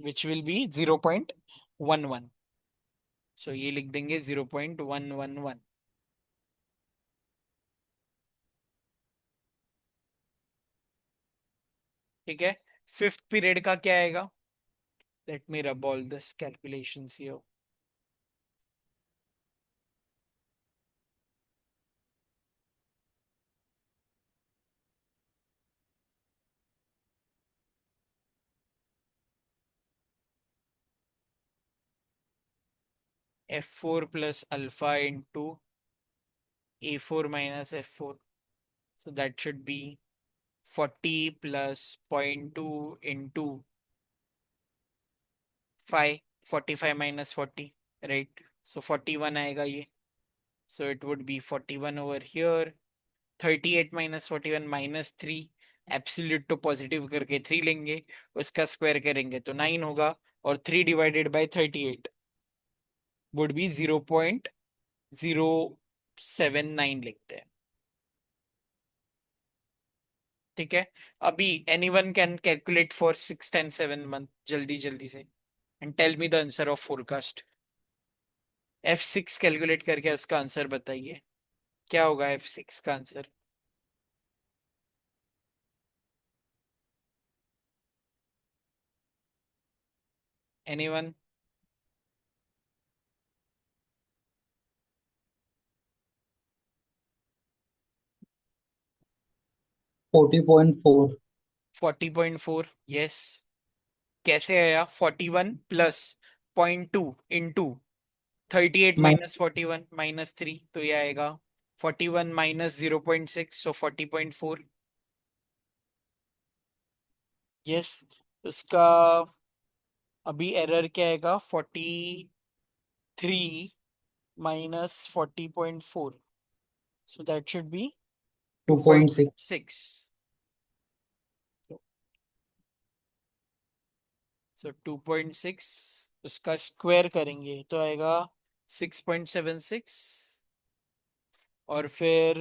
which will be 0.11। सो ये लिख देंगे 0.111। ठीक है। फिफ्थ पीरियड का क्या आएगा? लेट मी रब all this calculations here. F4 plus alpha into A4 minus F4. So that should be 40 plus 0.2 into 5, 45 minus 40, right? So 41 आएगा ये. So it would be 41 over here. 38 minus 41 minus 3. Absolute तो पॉजिटिव करके 3 लेंगे, उसका स्क्वायर करेंगे तो 9 होगा, और 3 डिवाइडेड बाय 38 वुड बी 0.079 लिखते हैं। ठीक है। अभी anyone can calculate for 6 10 7 month, जल्दी जल्दी से, and tell me the answer of forecast. F6 calculate करके उसका आंसर बताइए, क्या होगा F6 का आंसर? एनीवन? 40.4. 40.4, यस। कैसे आया? 41 प्लस 0.2 इंटू 38 माइनस 41 माइनस 3, तो ये आएगा 41 माइनस 0.6, सो 40.4। यस। उसका अभी एरर क्या आएगा? 43 minus 40.4, so that should be 2.6. 2.6. So 2.6 उसका स्क्वायर करेंगे तो आएगा 6.76, और फिर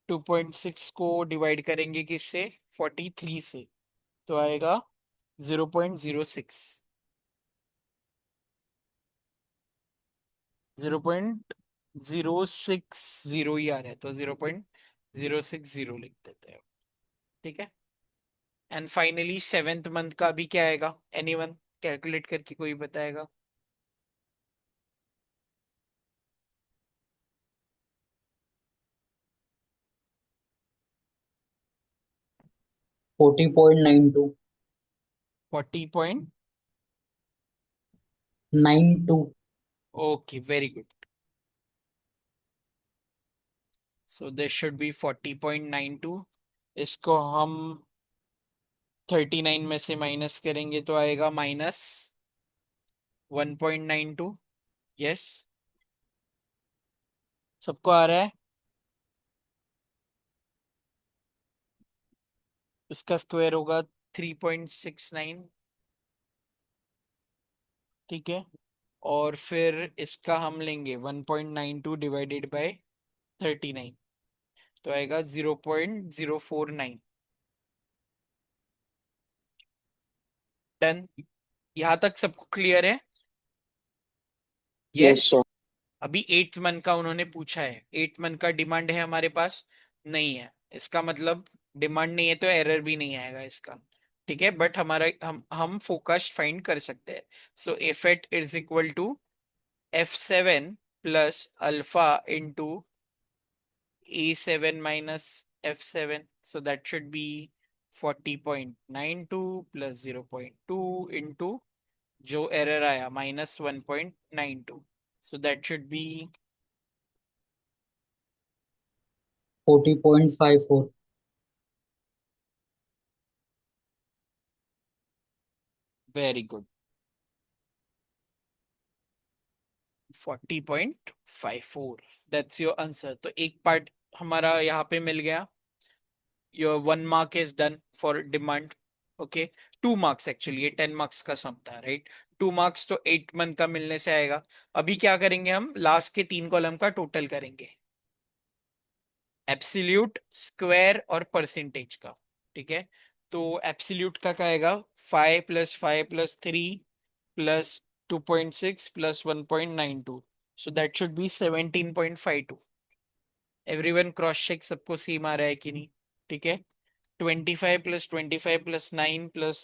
2.6 को डिवाइड करेंगे किससे? 43 से, तो आएगा 0.06। 0.060 ही आ रहा है, तो 0.060 लिख देते हैं। ठीक है। एंड फाइनली सेवेंथ मंथ का भी क्या आएगा? एनीवन कैलकुलेट करके कोई बताएगा? Forty point 92. 40. 92. Okay, very good. So this should B 40.92। इसको हम 39 में से माइनस करेंगे तो आएगा माइनस 1.92। यस, सबको आ रहा है? उसका स्क्वायर होगा 3.69। ठीक है। और फिर इसका हम लेंगे 1.92 डिवाइडेड बाय 39, तो आएगा 0.049। डन। यहां तक सबको क्लियर है? Yes yes. सर। अभी 8th मंथ का उन्होंने पूछा है, 8th मंथ का डिमांड है हमारे पास नहीं है, इसका मतलब डिमांड नहीं है तो एरर भी नहीं आएगा इसका। ठीक है, बट हमारा हम फोकस फाइंड कर सकते हैं। So F eight is equal to F7 plus alpha into A7 minus F7, so that should be 40.92 plus 0.2 into जो एरर आया minus 1.92, so that should be 40.54. Very good, 40.54, that's your answer. तो एक पार्ट हमारा यहाँ पे मिल गया, your 1 mark is done for demand. Okay, 2 marks actually, ये 10 मार्क्स का सम था, राइट? 2 मार्क्स तो 8 मंथ का मिलने से आएगा। अभी क्या करेंगे, हम लास्ट के 3 कॉलम का टोटल करेंगे, एब्सोल्यूट, स्क्वायर और परसेंटेज का। ठीक है, तो एब्सोल्यूट का क्या आएगा, 5 plus 5 plus 3 plus 2.6 plus 1.92, so that should be 17.52। Everyone cross check, सबको सेम आ रहा है कि नहीं? ठीक है, 25 plus 25 plus 9 plus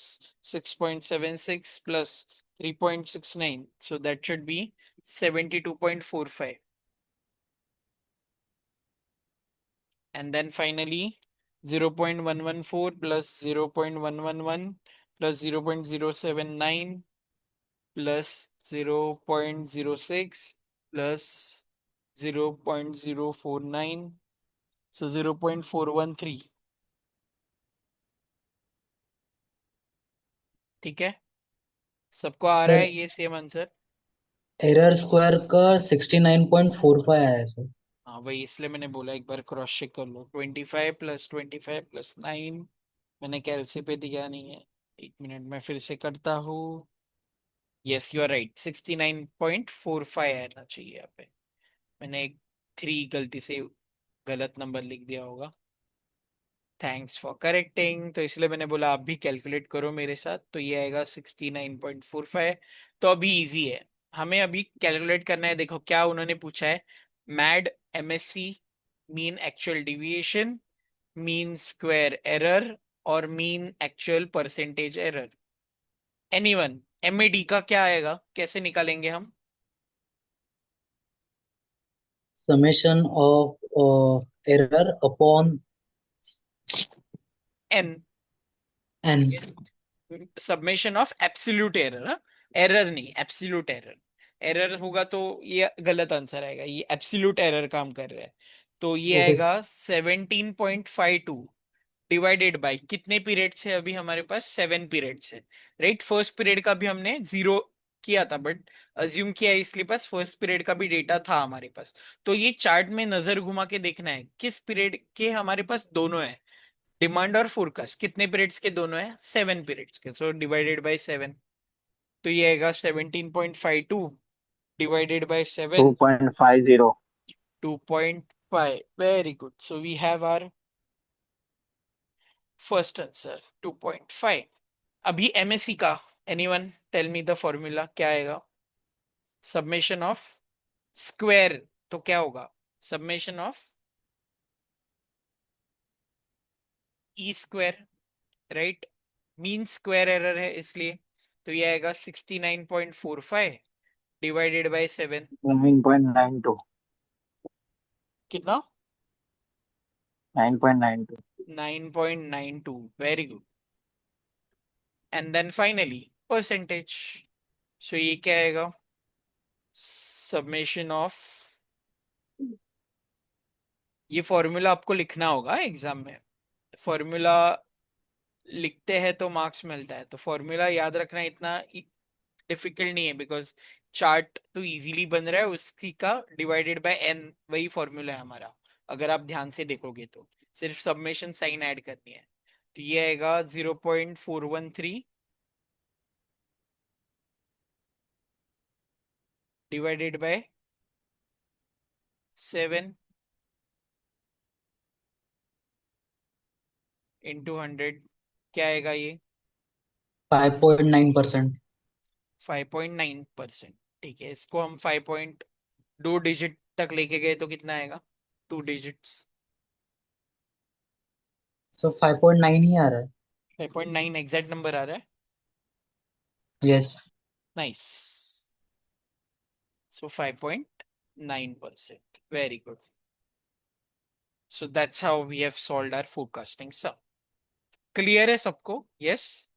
6.76 plus 3.69, so that should be 72.45, and then finally 0.114 plus 0.111 plus 0.079 plus 0.06 plus 0.049, so 0.413। ठीक है, सबको आ रहा है ये सेम आंसर? एरर स्क्वायर का 69.45 आया है सर। हाँ वही, इसलिए मैंने बोला एक बार क्रॉस चेक कर लो। 25 प्लस 9 मैंने कैलसी पे दिया नहीं है, 1 मिनट में फिर से करता हूँ। यस यू आर राइट, 69.45 आना चाहिए यहाँ पे। मैंने एक 3 गलती से गलत नंबर लिख दिया होगा। Thanks for correcting. तो इसलिए मैंने बोला आप भी कैलकुलेट करो मेरे साथ, तो ये आएगा 69.45। तो अभी इजी है, हमें अभी कैलकुलेट करना है। देखो क्या उन्होंने पूछा है, MAD MSC, mean actual deviation, mean square error और mean actual percentage error. Anyone, MAD का क्या आएगा, कैसे निकालेंगे हम? Summation of error upon N, N. Summation of absolute error, error नहीं, एब्सोल्यूट एरर। एरर होगा तो ये गलत आंसर आएगा, ये एब्सोल्यूट एरर काम कर रहा है। तो ये ओके। आएगा 17.52 डिवाइडेड बाय कितने पीरियड्स है अभी हमारे पास, 7 पीरियड्स है, राइट? फर्स्ट पीरियड का भी हमने 0 किया था, बट अज्यूम किया है इसलिए पास फर्स्ट पीरियड का भी डेटा था हमारे पास। तो ये चार्ट में नजर घुमा के देखना है किस पीरियड के हमारे पास दोनों है, डिमांड और फोरकास्ट कितने पीरियड्स के दोनों है, 7 पीरियड्स के, सो डिवाइडेड बाय 7। तो ये आएगा 17.52 divided by 7, 2.50। 2.5। Very good, so we have our first answer 2.5। अभी MSC का, anyone tell me the formula क्या आएगा? सबमेशन ऑफ स्क्वायर, तो क्या होगा, summation of E square, right? Mean square error है इसलिए, तो ये आएगा 69.45 डिवाइडेड बाय 7, 9.92। कितना? 9.92। 9.92, very good. And then finally percentage, so ये क्या आएगा, सबमेशन ऑफ, ये फॉर्मूला आपको लिखना होगा एग्जाम में, फॉर्मूला लिखते हैं तो मार्क्स मिलता है, तो फॉर्मूला याद रखना इतना डिफिकल्ट नहीं है, बिकॉज चार्ट तो इजीली बन रहा है, उसकी का डिवाइडेड बाय n वही फॉर्मूला है हमारा। अगर आप ध्यान से देखोगे तो सिर्फ सबमेशन साइन ऐड करनी है, तो ये आएगा 0.413 divided by 7 into 100 क्या आएगा ये 5.9%. 5.9%। ठीक है, इसको हम 5.2 डिजिट तक लेके गए तो कितना आएगा 2 डिजिट्स। So 5.9 ही आ रहा है. 5.9 एग्जैक्ट नंबर आ रहा है। Yes. Nice. So 5.9%, very good. So that's how we have solved our forecasting sum. Clear है सबको? Yes?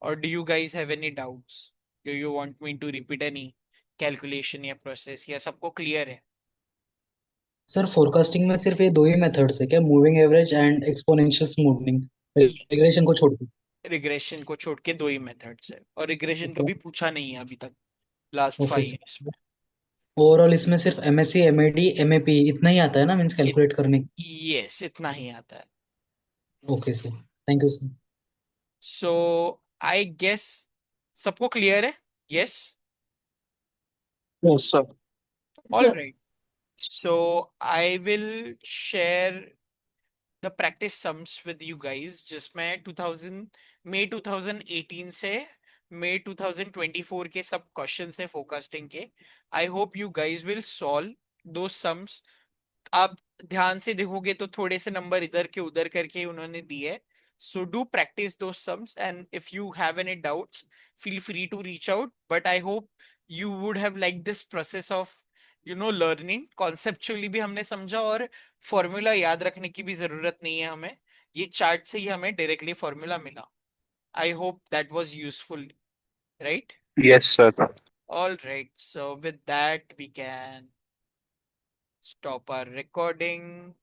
Or do you guys have any doubts? Do you want me to repeat any calculation या process या सबको clear है? सर फोरकास्टिंग में सिर्फ ये दो ही मेथड्स है क्या, moving average and exponential smoothening, Yes. Regression को छोड़ के? रिग्रेशन को छोड़ के दो ही मेथड्स है, और रिग्रेशन Okay. कभी पूछा नहीं है अभी तक लास्ट ओके 5 सर. years में। ओवरऑल इसमें सिर्फ एमएससी एमएडी एमएपी इतना ही आता है ना, मींस कैलकुलेट करने? यस, इतना ही आता है। Okay sir, thank you sir. So I guess सबको क्लियर है? Yes, Yes, sir. All right. So I will share the practice sums with you guys, जिसमें 2000 मई 2018 से मई 2024 के सब क्वेश्चन है फोरकास्टिंग के। I hope you guys will solve दो सम्स। आप ध्यान से देखोगे तो थोड़े से नंबर इधर के उधर करके उन्होंने दिए है। So do practice those sums, and if you have any doubts, feel free to reach out. But I hope you would have liked this process of learning. Conceptually भी हमने समझा, और फॉर्मूला याद रखने की भी जरूरत नहीं है हमें, ये चार्ट से ही हमें डायरेक्टली फॉर्मूला मिला। I hope that was useful, right? Yes, sir. All right. So with that, we can stop our recording.